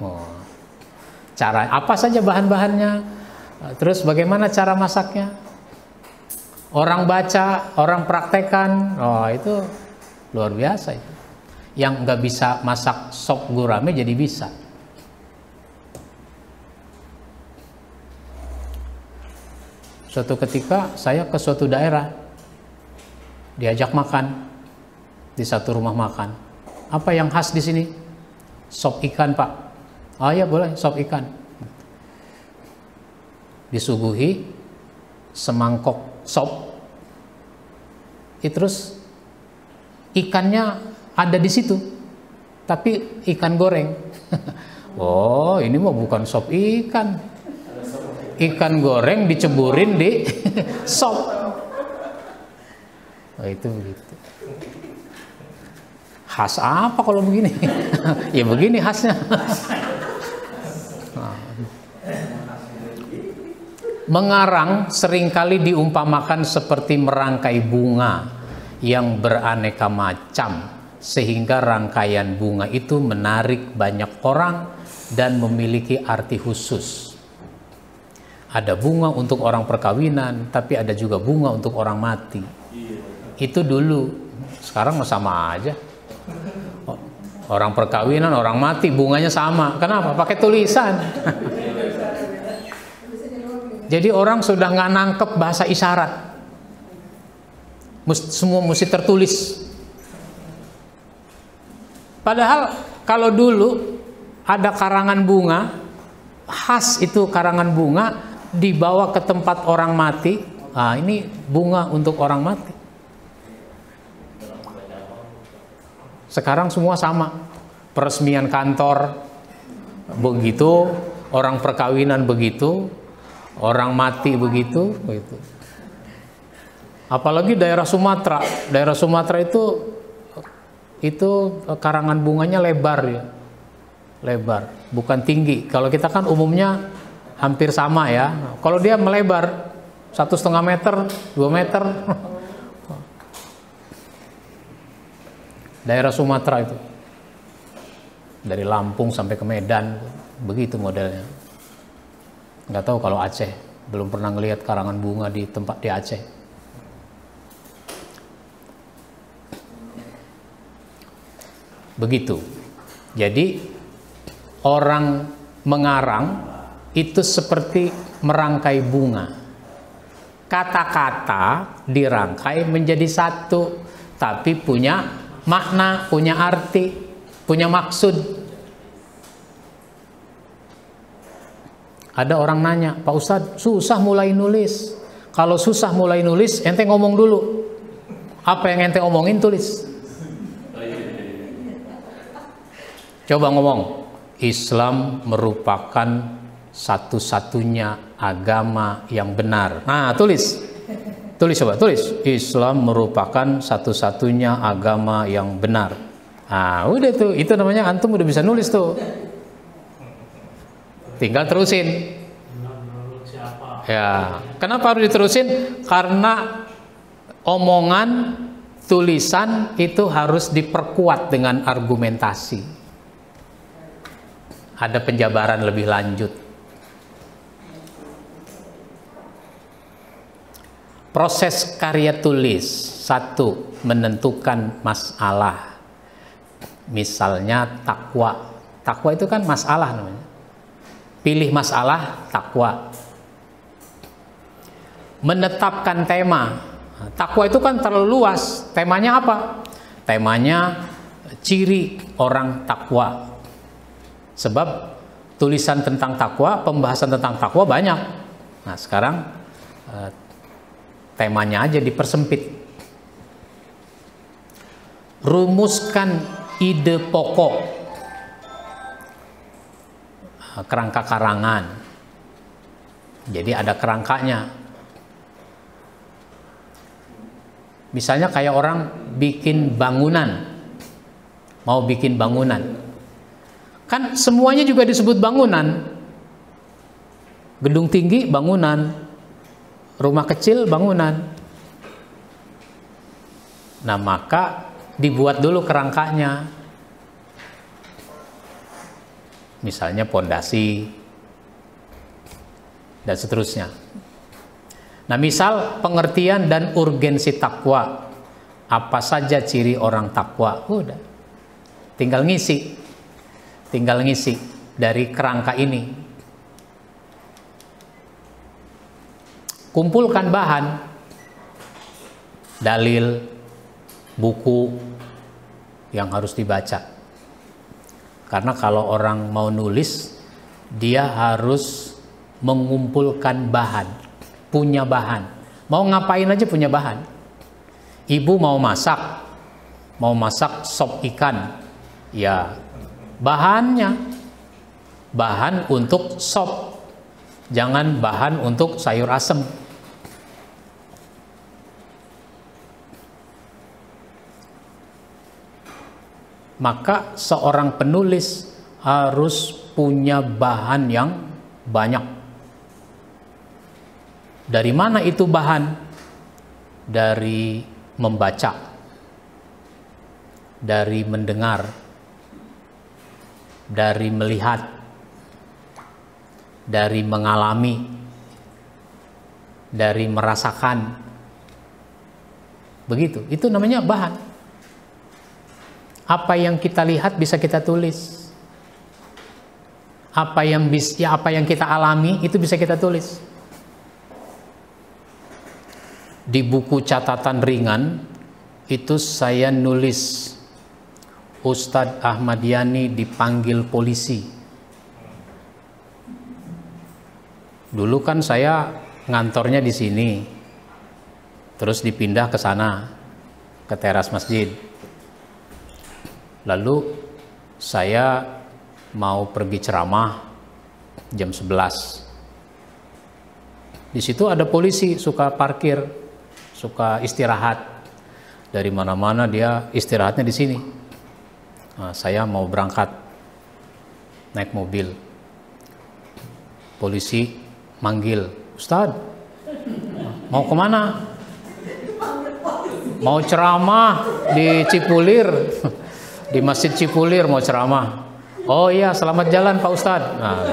Cara apa saja bahan-bahannya, terus bagaimana cara masaknya. Orang baca, orang praktekan, itu luar biasa itu. Yang nggak bisa masak sop gurame jadi bisa. Suatu ketika saya ke suatu daerah, diajak makan di satu rumah makan. Apa yang khas di sini? Sop ikan, Pak. Oh ya boleh, sop ikan. Disuguhi semangkok sop. Terus ikannya ada di situ, tapi ikan goreng. Oh, ini mah bukan sop ikan. Ikan goreng diceburin di sop. Oh, itu begitu. Khas apa kalau begini? Ya begini khasnya. Mengarang seringkali diumpamakan seperti merangkai bunga yang beraneka macam, sehingga rangkaian bunga itu menarik banyak orang dan memiliki arti khusus. Ada bunga untuk orang perkawinan, tapi ada juga bunga untuk orang mati. Itu dulu, sekarang sama aja. Orang perkawinan, orang mati, bunganya sama. Kenapa? Pakai tulisan. Jadi orang sudah nggak nangkep bahasa isyarat. Semua mesti tertulis. Padahal kalau dulu ada karangan bunga, khas itu karangan bunga, dibawa ke tempat orang mati. Nah, ini bunga untuk orang mati. Sekarang semua sama. Peresmian kantor begitu, orang perkawinan begitu, orang mati begitu. Apalagi daerah Sumatera. Daerah Sumatera itu karangan bunganya lebar ya. Lebar, bukan tinggi. Kalau kita kan umumnya hampir sama ya. Kalau dia melebar 1,5 meter, 2 meter. Daerah Sumatera itu. Dari Lampung sampai ke Medan, begitu modelnya. Nggak tahu kalau Aceh, belum pernah ngelihat karangan bunga di tempat di Aceh. Begitu. Jadi orang mengarang itu seperti merangkai bunga. Kata-kata dirangkai menjadi satu, tapi punya makna, punya arti, punya maksud. Ada orang nanya, Pak Ustadz, susah mulai nulis. Kalau susah mulai nulis, ente ngomong dulu. Apa yang ente omongin, tulis. Coba ngomong, Islam merupakan satu-satunya agama yang benar. Nah, tulis. Tulis coba, tulis. Islam merupakan satu-satunya agama yang benar. Nah, udah tuh, itu namanya antum udah bisa nulis tuh. Tinggal terusin. Ya, kenapa harus diterusin? Karena omongan, tulisan itu harus diperkuat dengan argumentasi. Ada penjabaran lebih lanjut. Proses karya tulis, satu, menentukan masalah. Misalnya takwa. Takwa itu kan masalah namanya. Pilih masalah, takwa. Menetapkan tema. Takwa itu kan terlalu luas. Temanya apa? Temanya ciri orang takwa. Sebab tulisan tentang takwa, pembahasan tentang takwa banyak. Nah, sekarang temanya aja dipersempit. Rumuskan ide pokok. Kerangka karangan. Jadi ada kerangkanya. Misalnya kayak orang bikin bangunan. Mau bikin bangunan. Kan semuanya juga disebut bangunan. Gedung tinggi bangunan. Rumah kecil bangunan. Nah, maka dibuat dulu kerangkanya. Misalnya pondasi dan seterusnya. Nah, misal pengertian dan urgensi takwa. Apa saja ciri orang takwa? Udah. Tinggal ngisi. Tinggal ngisi dari kerangka ini. kumpulkan bahan, dalil, buku yang harus dibaca. Karena kalau orang mau nulis, dia harus mengumpulkan bahan, punya bahan. Mau ngapain aja punya bahan. Ibu mau masak sop ikan, ya bahannya, bahan untuk sop, jangan bahan untuk sayur asem. Maka seorang penulis harus punya bahan yang banyak. Dari mana itu bahan? Dari membaca, dari mendengar, dari melihat, dari mengalami, dari merasakan. Begitu, itu namanya bahan. Apa yang kita lihat bisa kita tulis. Apa yang kita alami itu bisa kita tulis. Di buku catatan ringan itu saya nulis Ustadz Ahmad Yani dipanggil polisi. Dulu kan saya ngantornya di sini, terus dipindah ke sana, ke teras masjid. Lalu saya mau pergi ceramah jam 11. Di situ ada polisi suka parkir, suka istirahat. Dari mana-mana dia istirahatnya di sini. Nah, saya mau berangkat naik mobil. Polisi manggil, "Ustadz, mau kemana?" "Mau ceramah di Cipulir." Di Masjid Cipulir mau ceramah. "Oh iya, selamat jalan Pak Ustadz." Nah,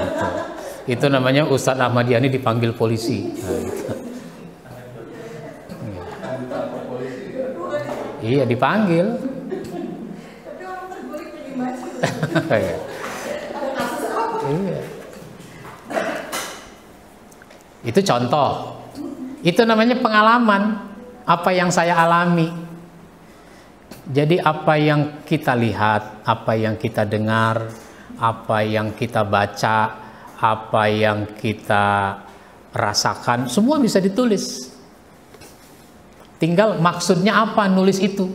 itu namanya Ustadz Ahmad Yani dipanggil polisi. Nah, gitu. Iya, dipanggil. Iya. Itu contoh. Itu namanya pengalaman, apa yang saya alami. Jadi apa yang kita lihat, apa yang kita dengar, apa yang kita baca, apa yang kita rasakan, semua bisa ditulis. Tinggal maksudnya apa nulis itu.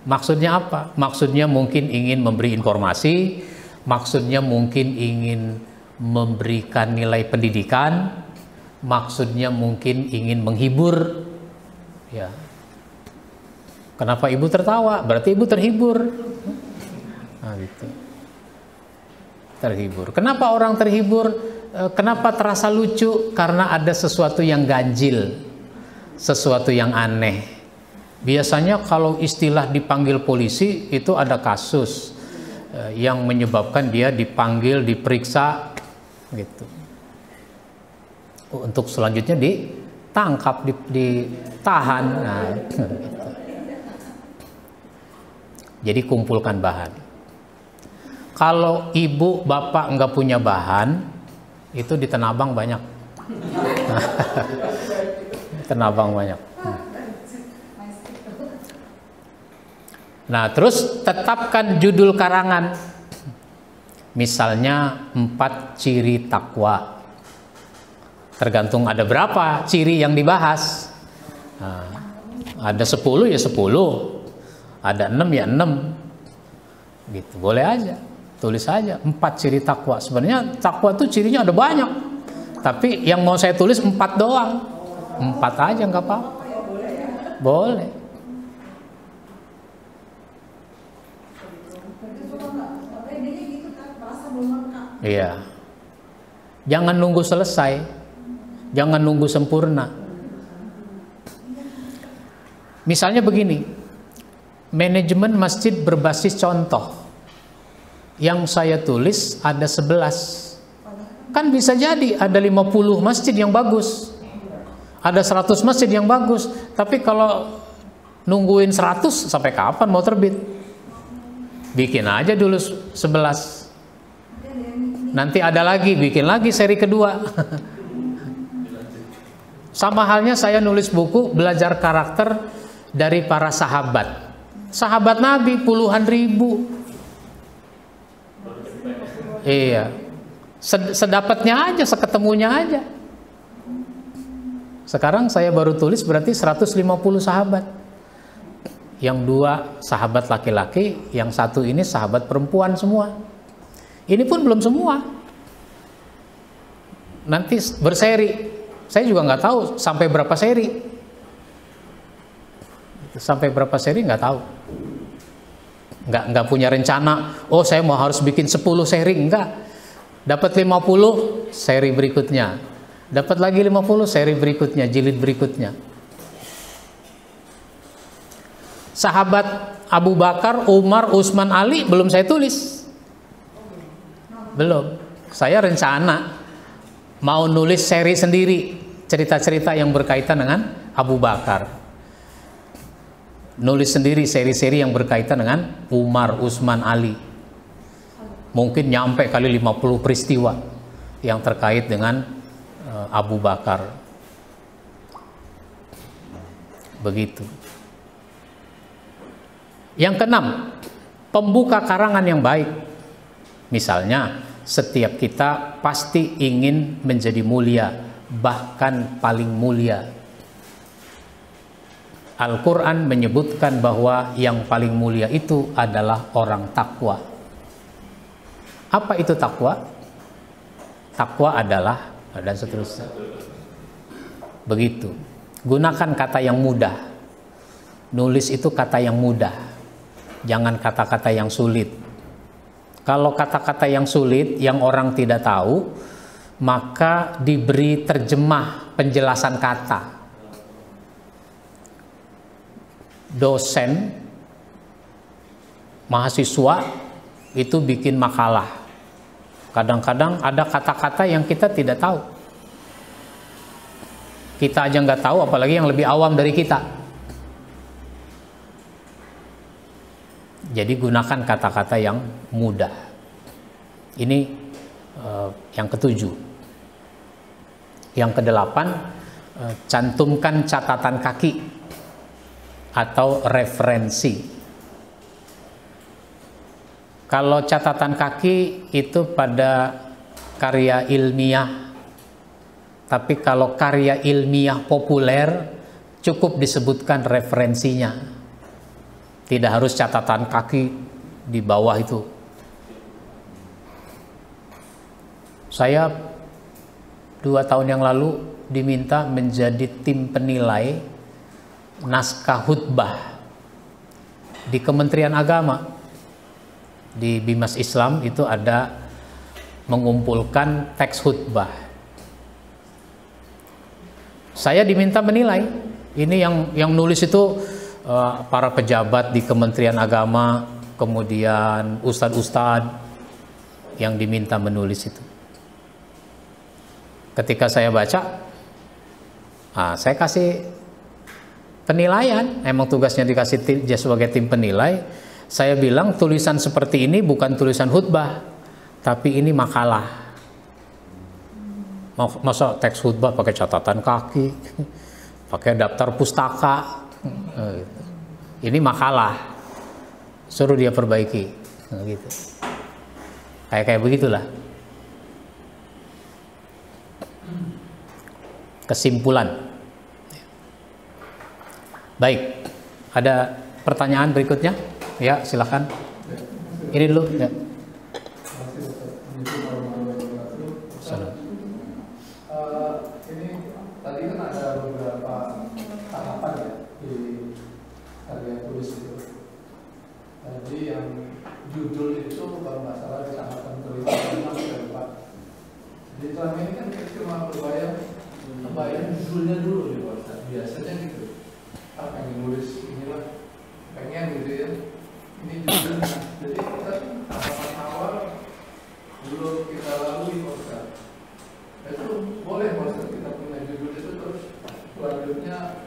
Maksudnya apa? Maksudnya mungkin ingin memberi informasi, maksudnya mungkin ingin memberikan nilai pendidikan, maksudnya mungkin ingin menghibur. Ya. Kenapa ibu tertawa? Berarti ibu terhibur. Nah, gitu. Terhibur. Kenapa orang terhibur? Kenapa terasa lucu? Karena ada sesuatu yang ganjil, sesuatu yang aneh. Biasanya kalau istilah dipanggil polisi itu ada kasus yang menyebabkan dia dipanggil, diperiksa, gitu. Untuk selanjutnya ditangkap, ditahan. Nah, gitu. Jadi kumpulkan bahan. Kalau ibu bapak nggak punya bahan, itu di Tanah Abang banyak. Tanah Abang banyak. Nah, terus tetapkan judul karangan. Misalnya 4 ciri takwa. Tergantung ada berapa ciri yang dibahas. Nah, ada 10 ya 10. Ada 6 ya 6. Gitu, boleh aja. Tulis aja 4 ciri takwa. Sebenarnya takwa itu cirinya ada banyak. Tapi yang mau saya tulis 4 doang. 4 aja nggak apa-apa. Boleh. Iya. Jangan nunggu selesai. Jangan nunggu sempurna. Misalnya begini. Manajemen masjid berbasis contoh. Yang saya tulis ada 11. Kan bisa jadi ada 50 masjid yang bagus. Ada 100 masjid yang bagus. Tapi kalau nungguin 100 sampai kapan mau terbit? Bikin aja dulu 11. Nanti ada lagi, bikin lagi seri kedua. Sama halnya saya nulis buku belajar karakter dari para sahabat. Sahabat Nabi puluhan ribu. Iya. Sedapatnya aja, seketemunya aja. Sekarang saya baru tulis berarti 150 sahabat. Yang 2 sahabat laki-laki, yang 1 ini sahabat perempuan semua. Ini pun belum semua. Nanti berseri. Saya juga nggak tahu sampai berapa seri. Sampai berapa seri nggak tahu. Nggak punya rencana. Oh, saya mau harus bikin 10 seri, enggak. Dapat 50 seri berikutnya. Dapat lagi 50 seri berikutnya, jilid berikutnya. Sahabat Abu Bakar, Umar, Utsman, Ali belum saya tulis. Belum. Saya rencana mau nulis seri sendiri, cerita-cerita yang berkaitan dengan Abu Bakar. Nulis sendiri seri-seri yang berkaitan dengan Umar, Utsman, Ali. Mungkin nyampe kali 50 peristiwa yang terkait dengan Abu Bakar. Begitu. Yang keenam, pembuka karangan yang baik. Misalnya, setiap kita pasti ingin menjadi mulia, bahkan paling mulia. Al-Quran menyebutkan bahwa yang paling mulia itu adalah orang takwa. Apa itu takwa? Takwa adalah, dan seterusnya. Begitu. Gunakan kata yang mudah. Nulis itu kata yang mudah. Jangan kata-kata yang sulit. Kalau kata-kata yang sulit, yang orang tidak tahu, maka diberi terjemah penjelasan kata. Dosen, mahasiswa, itu bikin makalah. Kadang-kadang ada kata-kata yang kita tidak tahu. Kita aja nggak tahu, apalagi yang lebih awam dari kita. Jadi gunakan kata-kata yang mudah. Ini yang ketujuh. Yang kedelapan, cantumkan catatan kaki atau referensi. Kalau catatan kaki itu pada karya ilmiah, tapi kalau karya ilmiah populer cukup disebutkan referensinya. Tidak harus catatan kaki di bawah itu. Saya 2 tahun yang lalu diminta menjadi tim penilai naskah khutbah di Kementerian Agama. Di Bimas Islam itu ada mengumpulkan teks khutbah. Saya diminta menilai. Ini yang nulis itu para pejabat di Kementerian Agama, kemudian ustadz-ustadz yang diminta menulis itu. Ketika saya baca, saya kasih penilaian. Emang tugasnya dikasih tim, sebagai tim penilai. Saya bilang tulisan seperti ini bukan tulisan khutbah, tapi ini makalah. Masa teks khutbah pakai catatan kaki, pakai daftar pustaka. Ini makalah, suruh dia perbaiki, gitu. Kayak begitulah. Kesimpulan. Baik, ada pertanyaan berikutnya? Ya, silakan. Ini dulu. Ya. Ini tadi kan ada beberapa tahapan ya di karya tulis itu. Tadi yang judul itu kalau nggak salah di tahapan kelima, keempat. Jadi selama ini kan kita cuma kebayang judulnya dulu nih Pak. Biasanya gitu. Pengen nulis inilah, pengen gitu ya. Ini judulnya. Jadi kita tahapan awal belum kita lalui Pak. Itu boleh Pak, kita punya judul itu terus selanjutnya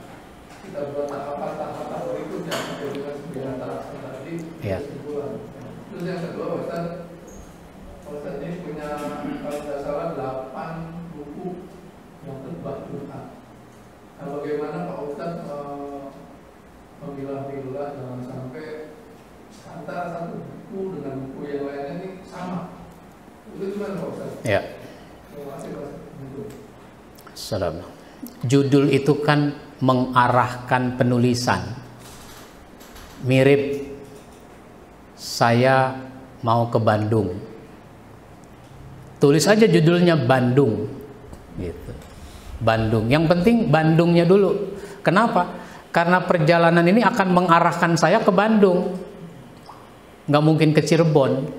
kita buat tahapan-tahapan berikutnya sampai dengan 9 tahapan tadi kesimpulan. Terus yang kedua Ustaz ini punya kalau tidak salah 8 buku yang tebak Quran. Ya. Salam. Judul itu kan mengarahkan penulisan. Mirip saya mau ke Bandung. Tulis aja judulnya Bandung. Gitu. Bandung. Yang penting Bandungnya dulu. Kenapa? Karena perjalanan ini akan mengarahkan saya ke Bandung. Nggak mungkin ke Cirebon.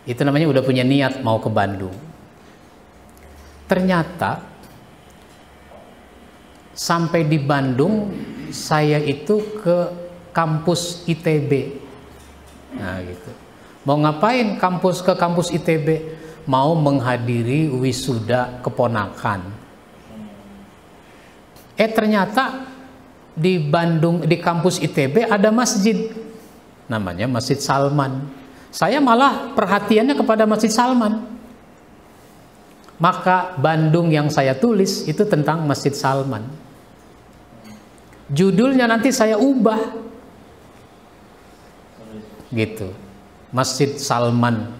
Itu namanya udah punya niat mau ke Bandung. Ternyata sampai di Bandung saya itu ke kampus ITB. Nah gitu. Mau ngapain ke kampus ITB? Mau menghadiri wisuda keponakan. Ternyata di Bandung, di kampus ITB ada masjid. Namanya Masjid Salman. Saya malah perhatiannya kepada Masjid Salman. Maka Bandung yang saya tulis itu tentang Masjid Salman. Judulnya nanti saya ubah. Gitu. Masjid Salman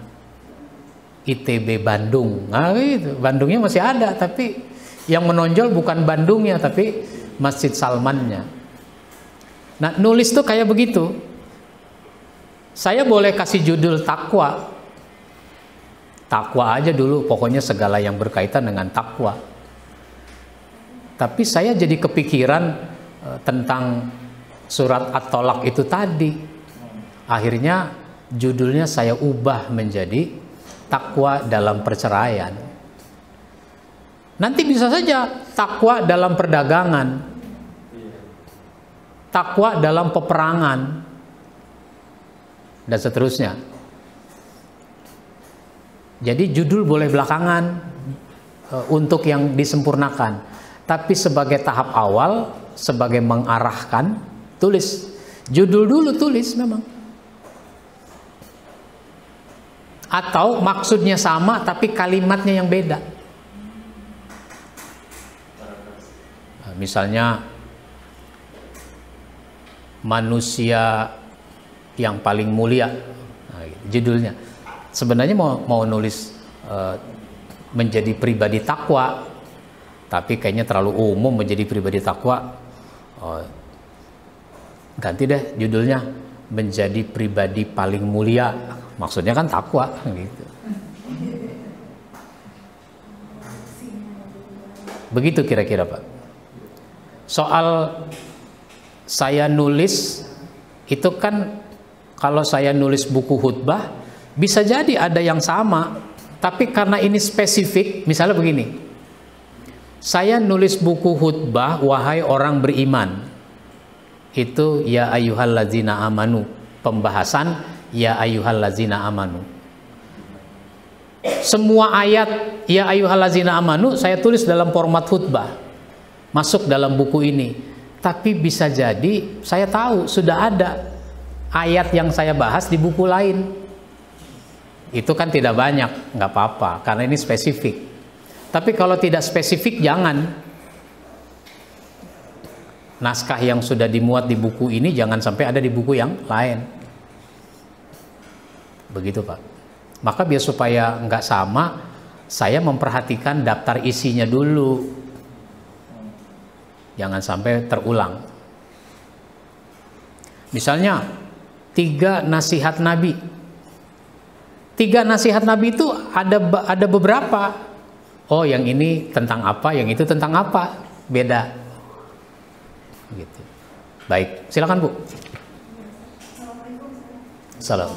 ITB Bandung. Nah gitu. Bandungnya masih ada, tapi yang menonjol bukan Bandungnya, tapi Masjid Salmannya. Nah, nulis tuh kayak begitu. Saya boleh kasih judul takwa. Takwa aja dulu, pokoknya segala yang berkaitan dengan takwa. Tapi saya jadi kepikiran tentang surat At-Tolak itu tadi. Akhirnya judulnya saya ubah menjadi takwa dalam perceraian. Nanti bisa saja takwa dalam perdagangan, takwa dalam peperangan, dan seterusnya. Jadi judul boleh belakangan untuk yang disempurnakan. Tapi sebagai tahap awal, sebagai mengarahkan, tulis. Judul dulu tulis memang. Atau maksudnya sama tapi kalimatnya yang beda. Misalnya manusia yang paling mulia, nah, judulnya. Sebenarnya mau nulis menjadi pribadi takwa, tapi kayaknya terlalu umum menjadi pribadi takwa. Ganti deh judulnya menjadi pribadi paling mulia. Maksudnya kan takwa, gitu. Begitu kira-kira Pak. Soal saya nulis itu kan, kalau saya nulis buku khutbah bisa jadi ada yang sama, tapi karena ini spesifik, misalnya begini, saya nulis buku khutbah wahai orang beriman, itu ya ayyuhallazina amanu, pembahasan ya ayyuhallazina amanu. Semua ayat ya ayyuhallazina amanu saya tulis dalam format khutbah, masuk dalam buku ini. Tapi bisa jadi saya tahu sudah ada ayat yang saya bahas di buku lain. Itu kan tidak banyak, nggak apa-apa, karena ini spesifik. Tapi kalau tidak spesifik, jangan. Naskah yang sudah dimuat di buku ini jangan sampai ada di buku yang lain. Begitu Pak. Maka biar supaya nggak sama, saya memperhatikan daftar isinya dulu. Jangan sampai terulang. Misalnya 3 nasihat Nabi. 3 nasihat Nabi itu ada beberapa. Oh, yang ini tentang apa, yang itu tentang apa, beda. Gitu. Baik, silakan Bu. Salam.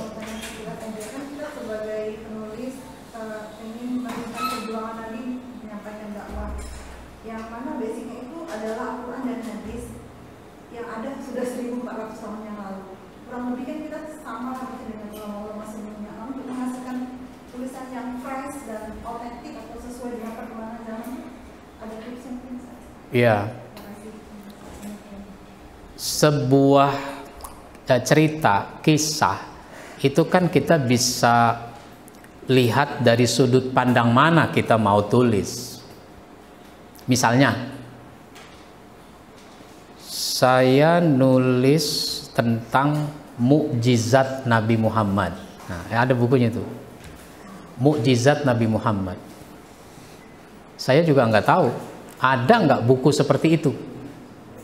Sebagai penulis ingin meneruskan perjuangan Nabi menyampaikan dakwah, yang mana basicnya itu adalah Al-Quran dan hadis yang ada sudah 1400 tahun yang lalu. Kurang lebih kan kita sama dengan ulama sebelumnya, untuk menghasilkan tulisan yang fresh dan otentik atau sesuai dengan perkembangan zaman. Ada tips yang bisa? Iya. Sebuah cerita, kisah itu kan kita bisa lihat dari sudut pandang mana kita mau tulis. Misalnya saya nulis tentang mukjizat Nabi Muhammad. Nah, ada bukunya tuh. mukjizat Nabi Muhammad. Saya juga nggak tahu ada nggak buku seperti itu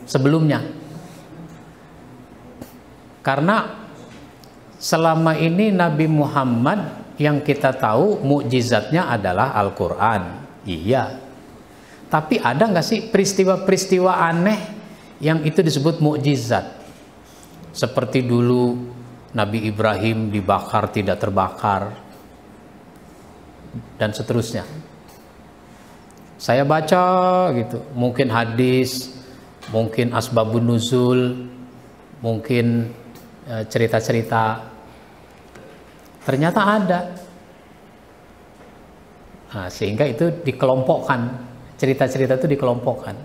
sebelumnya. Karena selama ini Nabi Muhammad yang kita tahu mukjizatnya adalah Al-Quran. Iya. Tapi ada nggak sih peristiwa-peristiwa aneh yang itu disebut mukjizat? Seperti dulu Nabi Ibrahim dibakar tidak terbakar dan seterusnya. Saya baca gitu, mungkin hadis, mungkin asbabun nuzul, mungkin cerita-cerita, ternyata ada. Nah, sehingga itu dikelompokkan, cerita-cerita itu dikelompokkan.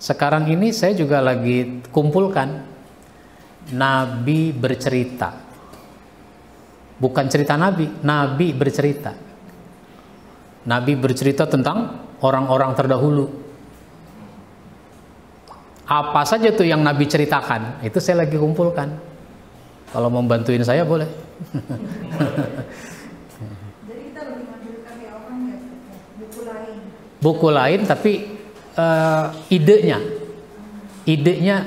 Sekarang ini saya juga lagi kumpulkan Nabi bercerita, bukan cerita Nabi, Nabi bercerita. Nabi bercerita tentang orang-orang terdahulu. Apa saja tuh yang Nabi ceritakan, itu saya lagi kumpulkan. Kalau mau bantuin saya boleh. Jadi kita lebih ngambil karya orang ya, buku lain. Buku lain tapi idenya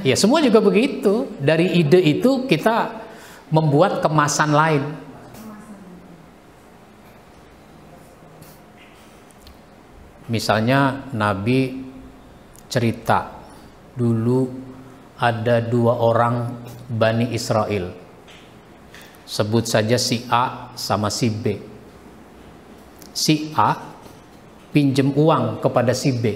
ya semua juga begitu. Dari ide itu kita membuat kemasan lain. Misalnya Nabi cerita dulu ada 2 orang Bani Israel, sebut saja si A sama si B. Si A pinjem uang kepada si B.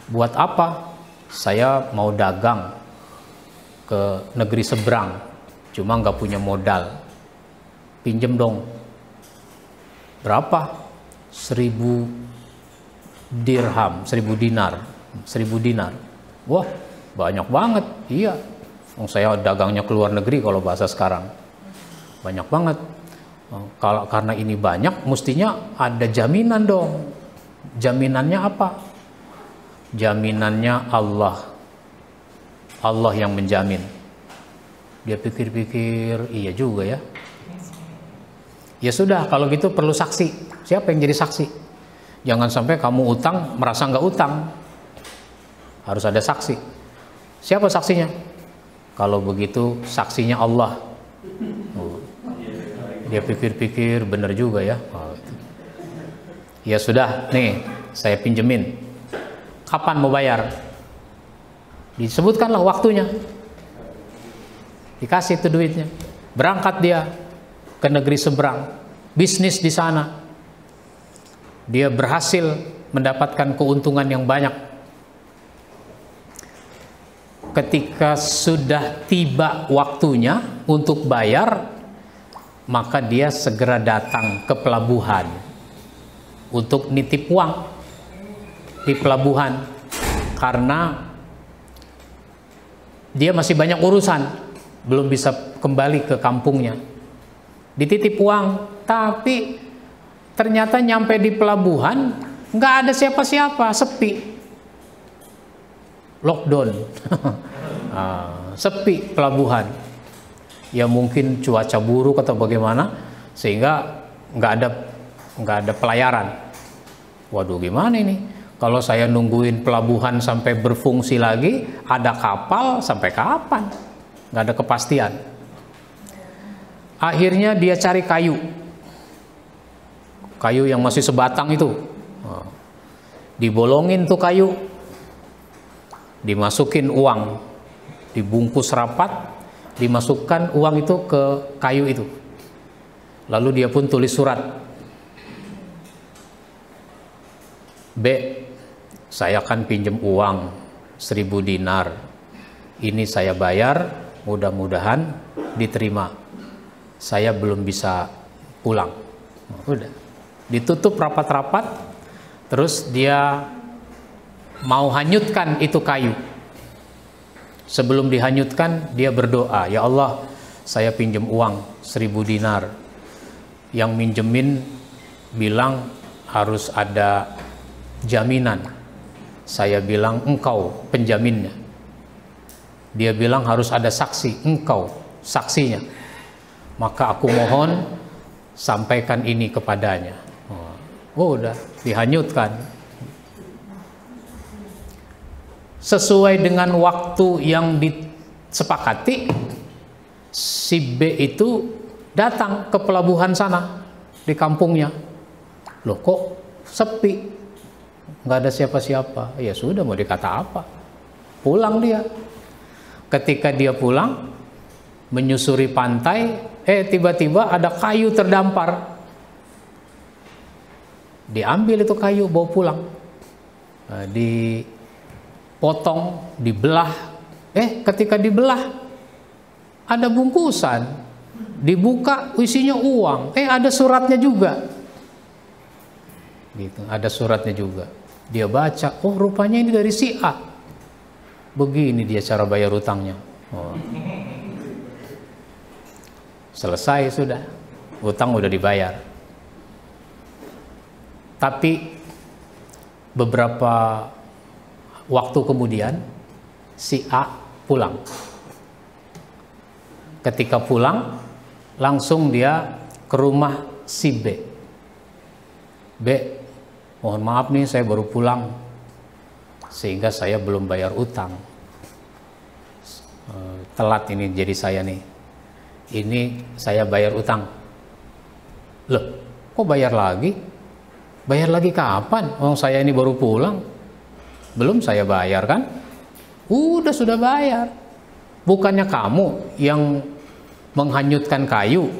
Buat apa? Saya mau dagang ke negeri seberang, cuma nggak punya modal. Pinjem dong. Berapa? 1000 dirham, 1000 dinar. 1000 dinar. Wah, banyak banget. Iya. Saya dagangnya ke luar negeri kalau bahasa sekarang. Banyak banget. Kalau karena ini banyak, mestinya ada jaminan dong. Jaminannya apa? Jaminannya Allah. Allah yang menjamin. Dia pikir-pikir, iya juga ya. Ya sudah, kalau gitu perlu saksi. Siapa yang jadi saksi? Jangan sampai kamu utang merasa nggak utang. Harus ada saksi. Siapa saksinya? Kalau begitu saksinya Allah. Dia pikir-pikir, benar juga ya. Ya sudah, nih saya pinjemin. Kapan mau bayar? Disebutkanlah waktunya. Dikasih itu duitnya. Berangkat dia ke negeri seberang, bisnis di sana. Dia berhasil mendapatkan keuntungan yang banyak. Ketika sudah tiba waktunya untuk bayar, maka dia segera datang ke pelabuhan untuk nitip uang di pelabuhan, karena dia masih banyak urusan, belum bisa kembali ke kampungnya. Dititip uang, tapi ternyata nyampe di pelabuhan nggak ada siapa-siapa, sepi, lockdown. Sepi pelabuhan. Ya mungkin cuaca buruk atau bagaimana, sehingga nggak ada pelayaran. Waduh, gimana ini? Kalau saya nungguin pelabuhan sampai berfungsi lagi, ada kapal sampai kapan? Nggak ada kepastian. Akhirnya dia cari kayu yang masih sebatang itu. Dibolongin tuh kayu, dimasukin uang, dibungkus rapat, dimasukkan uang itu ke kayu itu. Lalu dia pun tulis surat. B, saya akan pinjam uang 1000 dinar. Ini saya bayar, mudah-mudahan diterima. Saya belum bisa pulang. Udah. Ditutup rapat-rapat, terus dia mau hanyutkan itu kayu. Sebelum dihanyutkan, dia berdoa, ya Allah, saya pinjam uang 1000 dinar. Yang minjemin bilang harus ada jaminan. Saya bilang engkau penjaminnya. Dia bilang harus ada saksi, engkau saksinya. maka aku mohon sampaikan ini kepadanya. Oh, udah dihanyutkan. Sesuai dengan waktu yang disepakati, si B itu datang ke pelabuhan sana di kampungnya. Loh, kok sepi, nggak ada siapa-siapa. Ya sudah, mau dikata apa, pulang dia. Ketika dia pulang menyusuri pantai, tiba-tiba ada kayu terdampar. Diambil itu kayu, bawa pulang. Dipotong, dibelah. Ketika dibelah ada bungkusan, dibuka isinya uang. Ada suratnya juga. Gitu, ada suratnya juga. Dia baca, oh rupanya ini dari si A. Begini dia cara bayar utangnya. Selesai sudah, utang udah dibayar. Tapi beberapa waktu kemudian si A pulang. Ketika pulang, langsung dia ke rumah si B. B, mohon maaf nih, saya baru pulang sehingga saya belum bayar utang. Telat ini jadi saya nih. Ini saya bayar utang. Loh, kok bayar lagi? Bayar lagi kapan? Oh, saya ini baru pulang. Belum saya bayar kan? Sudah bayar. Bukannya kamu yang menghanyutkan kayu.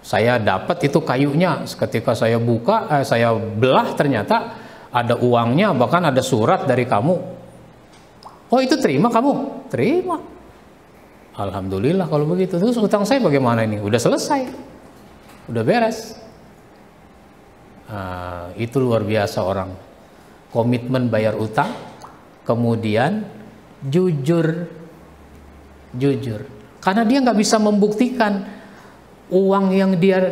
Saya dapat itu kayunya. Ketika saya buka, saya belah, ternyata ada uangnya, bahkan ada surat dari kamu. Oh, itu terima kamu? Terima. Alhamdulillah kalau begitu. Terus utang saya bagaimana ini? Udah selesai. Udah beres. Itu luar biasa orang. Komitmen bayar utang, kemudian jujur. Karena dia nggak bisa membuktikan uang yang dia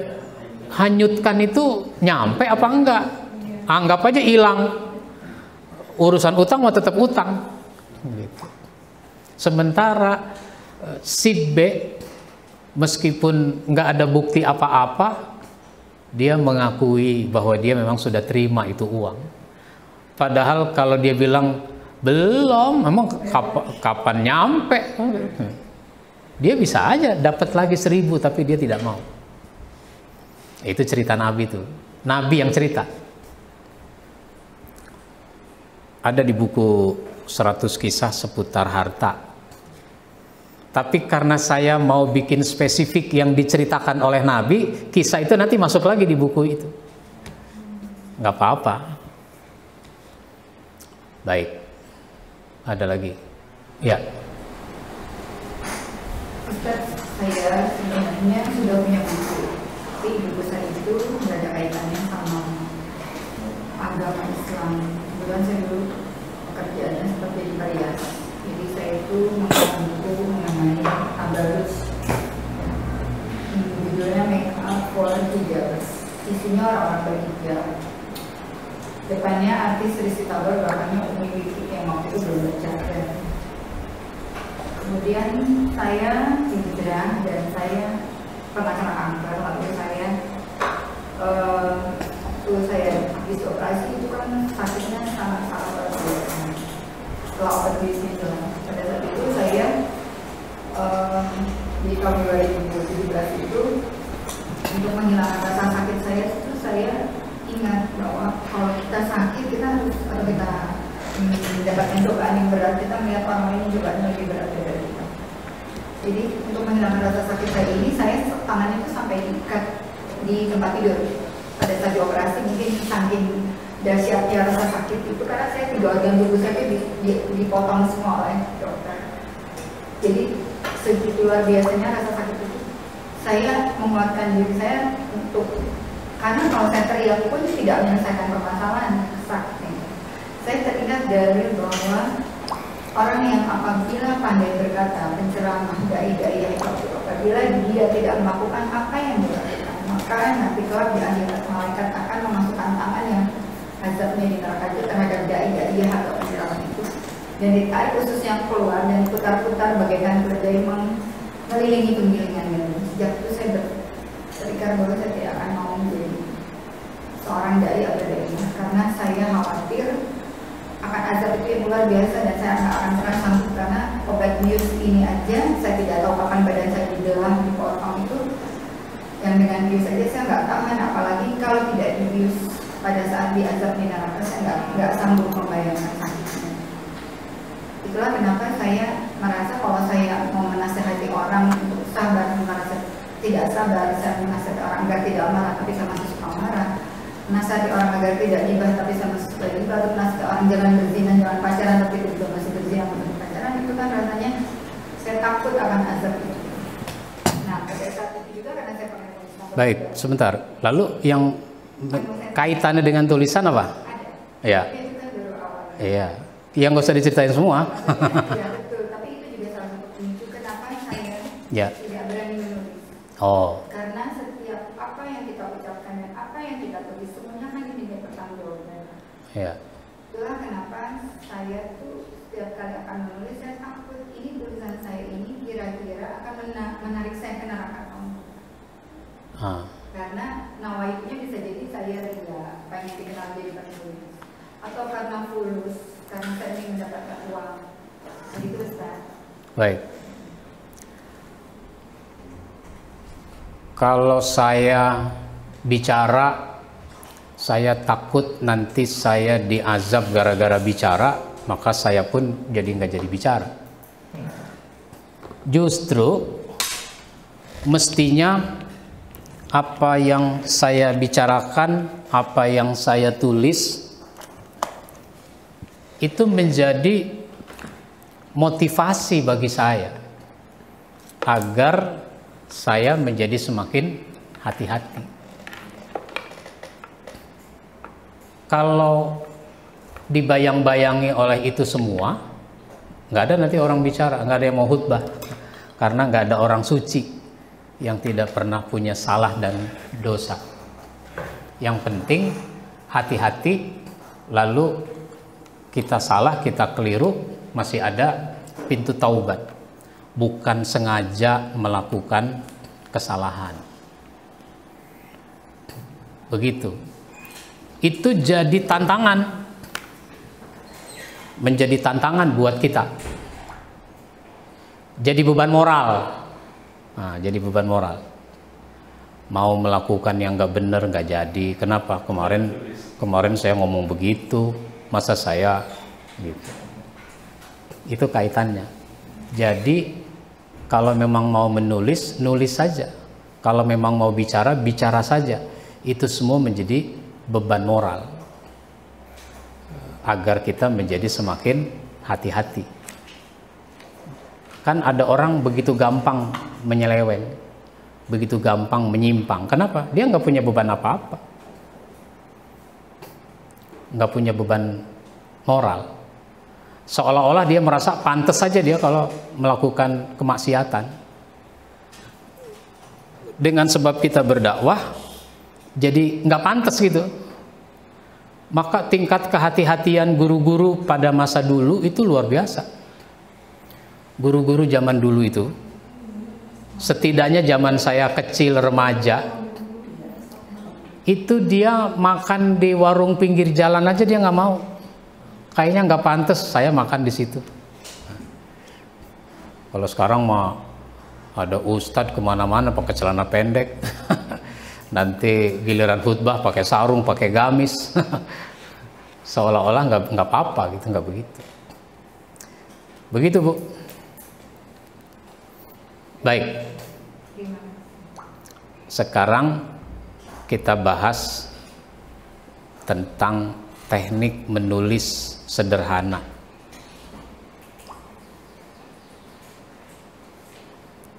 hanyutkan itu nyampe apa enggak. Anggap aja hilang. Urusan utang mah tetap utang. Gitu. Sementara si B, meskipun nggak ada bukti apa-apa, dia mengakui bahwa dia memang sudah terima itu uang. Padahal kalau dia bilang belum, memang kapan nyampe, dia bisa aja dapat lagi 1000, tapi dia tidak mau. Itu cerita Nabi tuh, Nabi yang cerita. Ada di buku 100 kisah seputar harta. Tapi karena saya mau bikin spesifik yang diceritakan oleh Nabi, kisah itu nanti masuk lagi di buku itu. Nggak apa-apa. Baik. Ada lagi? Ya. Ustaz, saya sebenarnya sudah punya buku. Tapi buku saya itu nggak ada kaitannya sama agama Islam. Kebetulan saya dulu pekerjaannya seperti di Parias. Jadi saya itu mengenal buku mengenai tabarruj, judulnya Make Up for Hijabers. Isinya orang-orang berhijab. Depannya artis Rizky Tabar, belakangnya Umi Wiki yang waktu itu belum baca. Kemudian saya hijrah dan saya pernah kena kanker. Lalu saya waktu saya habis operasi itu kan sakitnya sangat-sangat luar biasa. Setelah obat bisnisnya, pada saat itu saya di tahun 2017 itu untuk menghilangkan rasa sakit saya itu saya ingat bahwa kalau kita sakit kita harus, atau kita mendapatkan cobaan yang berat, kita melihat orang lain cobaan yang lebih berat dari kita. Jadi untuk menghilangkan rasa sakit saya ini, saya tangannya itu sampai diikat di tempat tidur pada saat dioperasi. Mungkin saking dahsyatnya rasa sakit itu karena saya tiga organ tubuh saya itu dipotong semua oleh dokter. Jadi segitu luar biasanya rasa sakit itu. Saya menguatkan diri saya untuk, karena kalau saya teriak pun tidak menyelesaikan permasalahan sakit. Saya teringat dari bahwa orang yang apabila pandai berkata, penceramah, dai-dai yang apabila dia tidak melakukan apa yang dilakukan, maka nanti kelak di akhirat malaikat akan memasukkan tangan yang azabnya di neraka itu terhadap dai-dai atau penceramah itu, dan ditarik khususnya keluar dan putar-putar bagaikan keledai mengelilingi penggilingan Yunus. sejak itu saya berpikir bahwa saya tidak akan mau menjadi seorang dai atau daiyah karena saya khawatir akan azab itu yang luar biasa dan saya nggak akan pernah sanggup karena obat bius ini aja saya tidak tahu kapan badan saya dibelah dipotong itu yang dengan bius aja saya nggak tahan, apalagi kalau tidak dibius pada saat diazab di neraka saya nggak sanggup membayangkan sakitnya. Itulah kenapa saya merasa kalau saya mau menasehati orang untuk sabar, merasa tidak sabar, saya menasehati orang agar tidak marah tapi saya masih suka marah, menasehati orang agar tidak gibah tapi saya masih suka gibah, atau menasehati orang jangan berzina, jangan pacaran tapi juga masih berzina, masih pacaran, itu kan rasanya saya takut akan azab itu. Nah pada saat itu juga karena saya pernah menulis. Baik, sebentar. Lalu yang kaitannya dengan tulisan apa? Ada. Ya. Itu kan baru awal. Iya. Yang nggak usah diceritain semua. Ya betul, tapi itu juga salah satu pemicu kenapa saya Ya. tidak berani menulis. Oh, Karena setiap apa yang kita ucapkan dan apa yang kita tulis semuanya akan diminta pertanggungjawaban. ya. Itulah kenapa saya tuh setiap kali akan menulis saya takut ini tulisan saya ini kira-kira akan menarik saya ke neraka kamu. Ah. Karena nawaitunya bisa jadi saya ria, pengen dikenal jadi penulis, atau karena fulus, karena saya ingin mendapatkan uang. Jadi itu Ustaz. Baik. Kalau saya bicara, saya takut nanti saya diazab gara-gara bicara, maka saya pun jadi nggak jadi bicara. Justru mestinya apa yang saya bicarakan, apa yang saya tulis itu menjadi motivasi bagi saya agar saya menjadi semakin hati-hati. Kalau dibayang-bayangi oleh itu semua, nggak ada nanti orang bicara, nggak ada yang mau khutbah, karena nggak ada orang suci yang tidak pernah punya salah dan dosa. Yang penting hati-hati, lalu kita salah, kita keliru, masih ada pintu taubat. Bukan sengaja melakukan kesalahan. Begitu. Itu jadi tantangan. Menjadi tantangan buat kita. Jadi beban moral. Nah, jadi beban moral. Mau melakukan yang nggak benar nggak jadi. Kenapa? Kemarin saya ngomong begitu, masa saya gitu. Itu kaitannya. Jadi kalau memang mau menulis, nulis saja. Kalau memang mau bicara, bicara saja. Itu semua menjadi beban moral agar kita menjadi semakin hati-hati. Kan ada orang begitu gampang menyeleweng, begitu gampang menyimpang. Kenapa? Dia nggak punya beban apa-apa, nggak punya beban moral. Seolah-olah dia merasa pantas saja dia kalau melakukan kemaksiatan. Dengan sebab kita berdakwah, jadi nggak pantas gitu. Maka tingkat kehati-hatian guru-guru pada masa dulu itu luar biasa. Guru-guru zaman dulu itu, setidaknya zaman saya kecil remaja, itu dia makan di warung pinggir jalan aja dia nggak mau. Kayaknya nggak pantas saya makan di situ. Kalau sekarang mah ada ustadz kemana-mana pakai celana pendek, nanti giliran khutbah pakai sarung, pakai gamis, seolah-olah nggak apa-apa gitu, nggak begitu. Begitu Bu. Baik. Sekarang kita bahas tentang teknik menulis sederhana.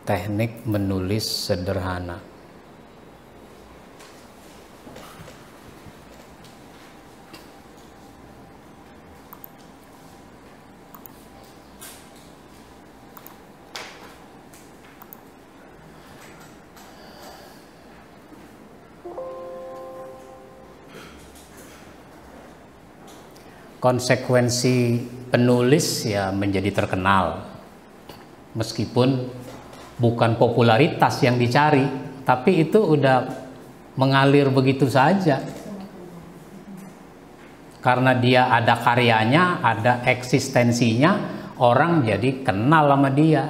Teknik menulis sederhana. Konsekuensi penulis ya menjadi terkenal, meskipun bukan popularitas yang dicari, tapi itu udah mengalir begitu saja. Karena dia ada karyanya, ada eksistensinya, orang jadi kenal sama dia.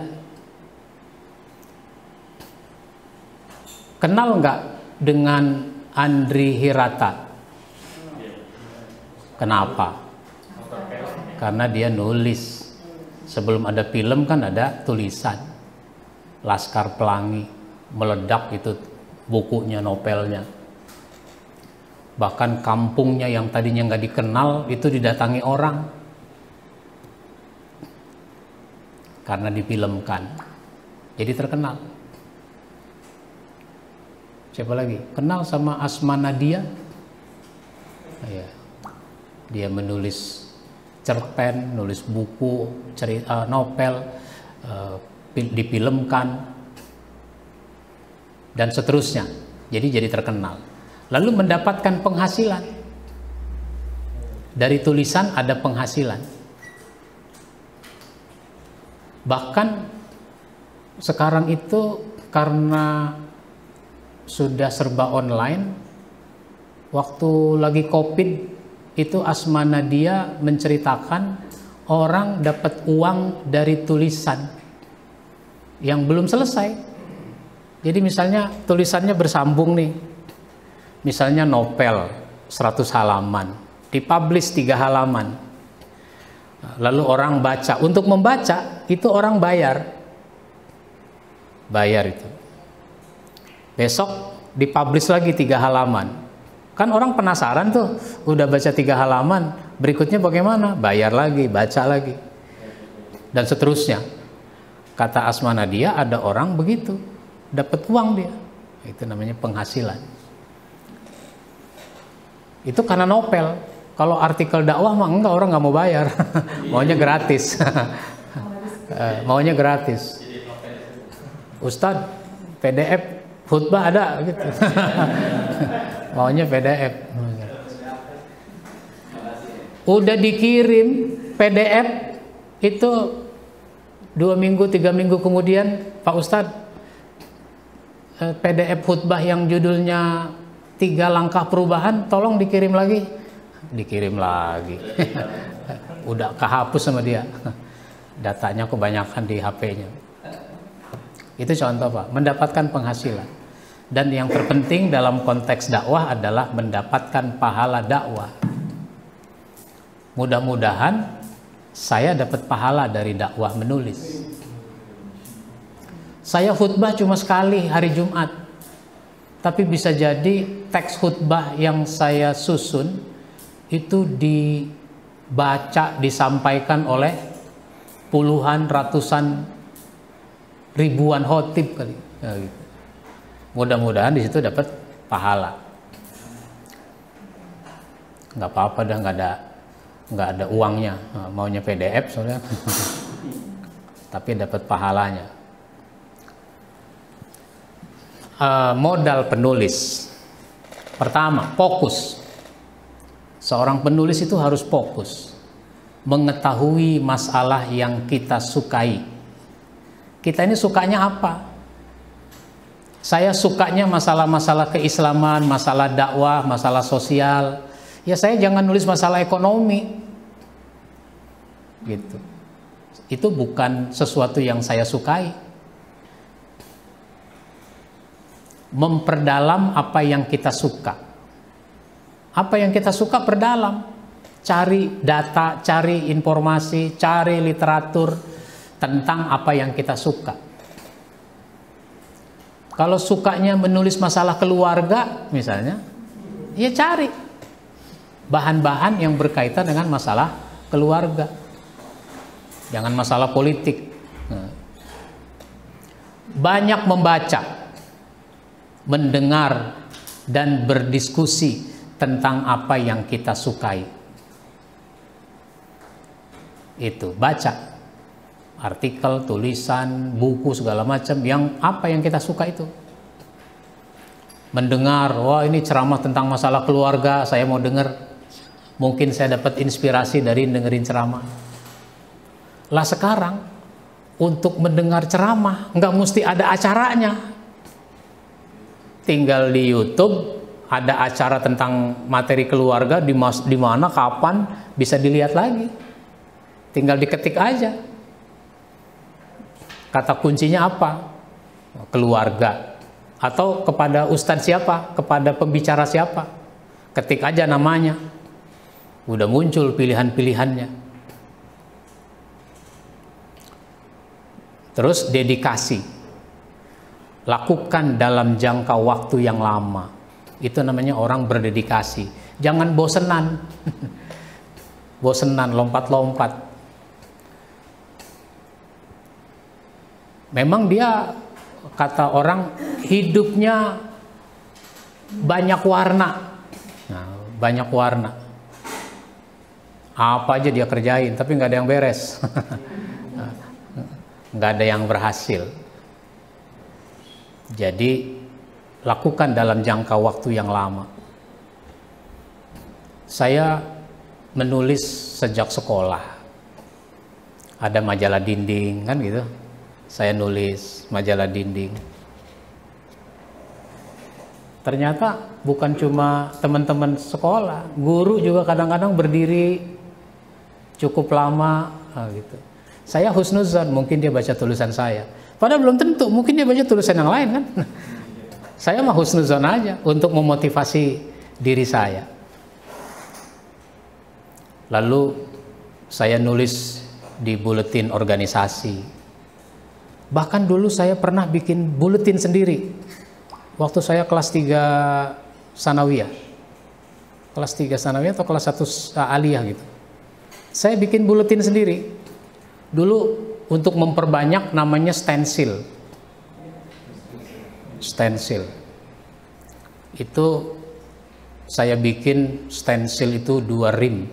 Kenal nggak dengan Andri Hirata? Kenapa? Karena dia nulis. Sebelum ada film kan ada tulisan. Laskar Pelangi, meledak itu bukunya, novelnya. Bahkan kampungnya yang tadinya nggak dikenal itu didatangi orang. Karena difilmkan. Jadi terkenal. Siapa lagi? Kenal sama Asma Nadia? Ya. Dia menulis cerpen, nulis buku, cerita, novel, difilmkan, dan seterusnya. Jadi terkenal. Lalu mendapatkan penghasilan. Dari tulisan ada penghasilan. Bahkan sekarang itu karena sudah serba online, waktu lagi COVID itu Asma Nadia menceritakan orang dapat uang dari tulisan yang belum selesai. Jadi misalnya tulisannya bersambung nih, misalnya novel 100 halaman, dipublish 3 halaman, lalu orang baca. Untuk membaca itu orang bayar itu. Besok dipublish lagi 3 halaman. Kan orang penasaran tuh, udah baca 3 halaman, berikutnya bagaimana? Bayar lagi, baca lagi. Dan seterusnya. Kata Asma Nadia, ada orang begitu, dapat uang dia. Itu namanya penghasilan. Itu karena novel. Kalau artikel dakwah mah enggak, orang nggak mau bayar. Maunya gratis. Maunya gratis. Ustadz, PDF khutbah ada gitu. Maunya PDF. Udah dikirim PDF itu 2 minggu 3 minggu kemudian, Pak Ustadz, PDF khutbah yang judulnya 3 langkah perubahan tolong dikirim lagi. Dikirim lagi. Udah kehapus sama dia. Datanya kebanyakan di HP-nya. Itu contoh Pak, mendapatkan penghasilan. Dan yang terpenting dalam konteks dakwah adalah mendapatkan pahala dakwah. Mudah-mudahan saya dapat pahala dari dakwah menulis. Saya khutbah cuma sekali hari Jumat. Tapi bisa jadi teks khutbah yang saya susun itu dibaca, disampaikan oleh puluhan, ratusan, ribuan khotib kali. Ya, gitu. Mudah-mudahan di situ dapat pahala. Nggak apa-apa dah, nggak ada uangnya, maunya PDF soalnya. Tapi dapat pahalanya. Modal penulis. Pertama, fokus. Seorang penulis itu harus fokus, mengetahui masalah yang kita sukai. Kita ini sukanya apa? Saya sukanya masalah-masalah keislaman, masalah dakwah, masalah sosial. Ya saya jangan nulis masalah ekonomi. Gitu. Itu bukan sesuatu yang saya sukai. Memperdalam apa yang kita suka. Apa yang kita suka perdalam. Cari data, cari informasi, cari literatur tentang apa yang kita suka. Kalau sukanya menulis masalah keluarga misalnya, ya cari bahan-bahan yang berkaitan dengan masalah keluarga. Jangan masalah politik. Banyak membaca, mendengar, dan berdiskusi tentang apa yang kita sukai. Itu, baca artikel, tulisan, buku, segala macam yang apa yang kita suka itu. Mendengar, wah ini ceramah tentang masalah keluarga, saya mau dengar. Mungkin saya dapat inspirasi dari dengerin ceramah. Lah sekarang untuk mendengar ceramah, nggak mesti ada acaranya. Tinggal di YouTube ada acara tentang materi keluarga di mana, kapan, bisa dilihat lagi. Tinggal diketik aja. Kata kuncinya apa? Keluarga. Atau kepada ustadz siapa? Kepada pembicara siapa? Ketik aja namanya. Udah muncul pilihan-pilihannya. Terus dedikasi. Lakukan dalam jangka waktu yang lama. Itu namanya orang berdedikasi. Jangan bosenan. Bosenan, lompat-lompat. Memang dia, kata orang, hidupnya banyak warna. Nah, banyak warna. Apa aja dia kerjain, tapi nggak ada yang beres. Nggak ada yang berhasil. Jadi lakukan dalam jangka waktu yang lama. Saya menulis sejak sekolah. Ada majalah dinding kan gitu. Saya nulis majalah dinding. Ternyata bukan cuma teman-teman sekolah, guru juga kadang-kadang berdiri cukup lama gitu. Saya husnuzon, mungkin dia baca tulisan saya. Padahal belum tentu, mungkin dia baca tulisan yang lain kan. Saya mah husnuzon aja untuk memotivasi diri saya. Lalu saya nulis di buletin organisasi. Bahkan dulu saya pernah bikin buletin sendiri. Waktu saya kelas 3 sanawiyah. Kelas 3 sanawiyah atau kelas 1 aliyah gitu. Saya bikin buletin sendiri. Dulu untuk memperbanyak namanya stensil. Stensil. Itu saya bikin stensil itu 2 rim.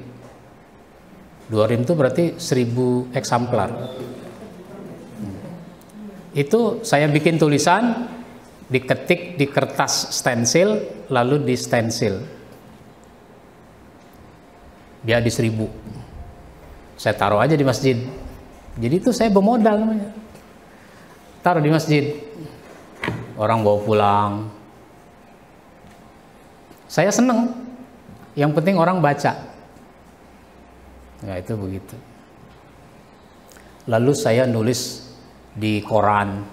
2 rim itu berarti 1000 eksemplar. Itu saya bikin tulisan, diketik di kertas stensil, lalu di stensil. Dia di 1000. Saya taruh aja di masjid. Jadi itu saya bermodal namanya. Taruh di masjid. Orang bawa pulang. Saya seneng. Yang penting orang baca. Ya itu begitu. Lalu saya nulis di koran,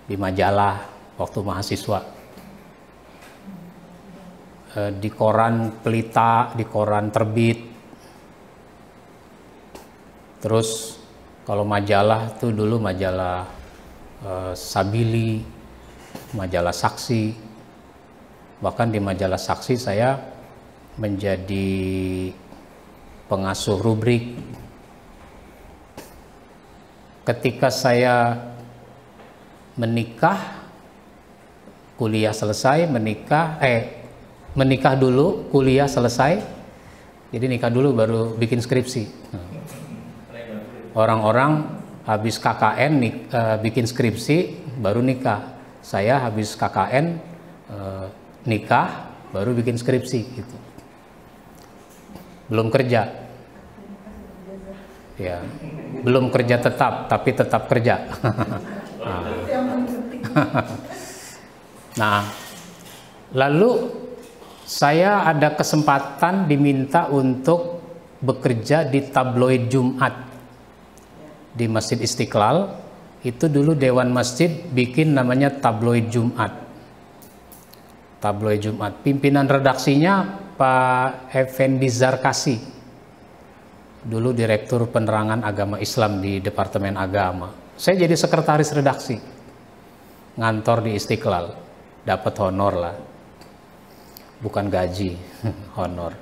di majalah waktu mahasiswa. Di koran Pelita, di koran Terbit. Terus kalau majalah tuh dulu majalah Sabili, majalah Saksi. Bahkan di majalah Saksi saya menjadi pengasuh rubrik. Ketika saya menikah, kuliah selesai, menikah dulu, kuliah selesai. Jadi nikah dulu baru bikin skripsi. Orang-orang habis KKN bikin skripsi baru nikah. Saya habis KKN nikah baru bikin skripsi gitu. Belum kerja. Ya, belum kerja tetap tapi tetap kerja. Nah, lalu saya ada kesempatan diminta untuk bekerja di tabloid Jumat di Masjid Istiqlal. Itu dulu Dewan Masjid bikin namanya tabloid Jumat. Tabloid Jumat. Pimpinan redaksinya Pak Effendi Zarkasi. Dulu Direktur Penerangan Agama Islam di Departemen Agama. Saya jadi sekretaris redaksi. Ngantor di Istiqlal. Dapat honor lah. Bukan gaji, honor.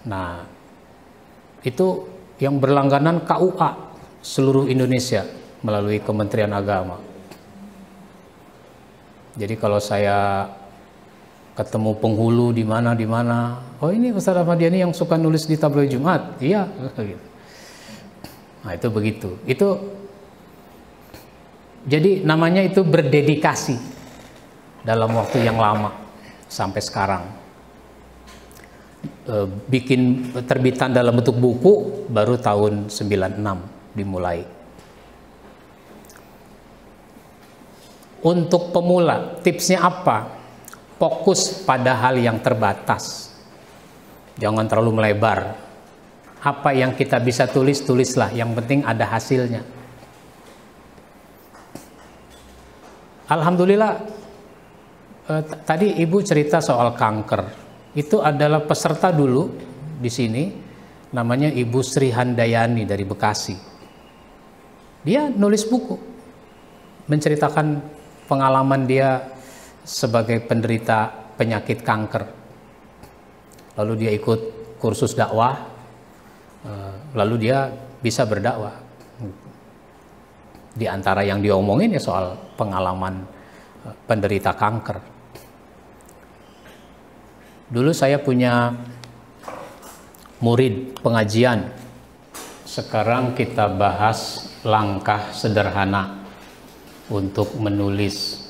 Nah, itu yang berlangganan KUA seluruh Indonesia melalui Kementerian Agama. Jadi kalau saya ketemu penghulu di mana, oh ini Ustaz Ahmadiyani yang suka nulis di tabloid Jumat, iya. Nah itu begitu. Itu jadi namanya itu berdedikasi dalam waktu yang lama sampai sekarang. Bikin terbitan dalam bentuk buku baru tahun 96. dimulai. Untuk pemula, tipsnya apa? Fokus pada hal yang terbatas. Jangan terlalu melebar. Apa yang kita bisa tulis, tulislah. Yang penting ada hasilnya. Alhamdulillah, tadi Ibu cerita soal kanker. Itu adalah peserta dulu di sini, namanya Ibu Sri Handayani dari Bekasi. Dia nulis buku, menceritakan pengalaman dia sebagai penderita penyakit kanker. Lalu dia ikut kursus dakwah, lalu dia bisa berdakwah. Di antara yang diomongin ya soal pengalaman penderita kanker. Dulu saya punya murid pengajian. Sekarang kita bahas langkah sederhana untuk menulis,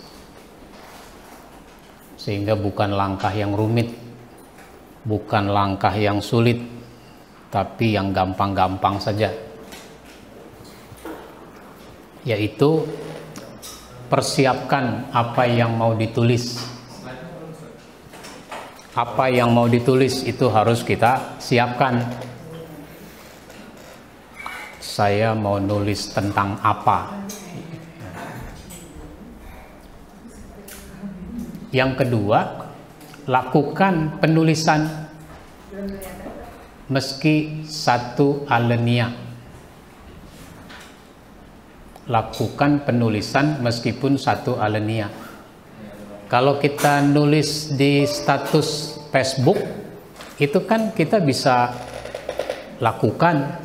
sehingga bukan langkah yang rumit, bukan langkah yang sulit, tapi yang gampang-gampang saja, yaitu persiapkan apa yang mau ditulis. Apa yang mau ditulis itu harus kita siapkan. Saya mau nulis tentang apa. Yang kedua, lakukan penulisan meski satu alinea. Lakukan penulisan meskipun satu alinea. Kalau kita nulis di status Facebook, itu kan kita bisa lakukan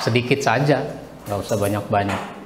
sedikit saja, nggak usah banyak-banyak.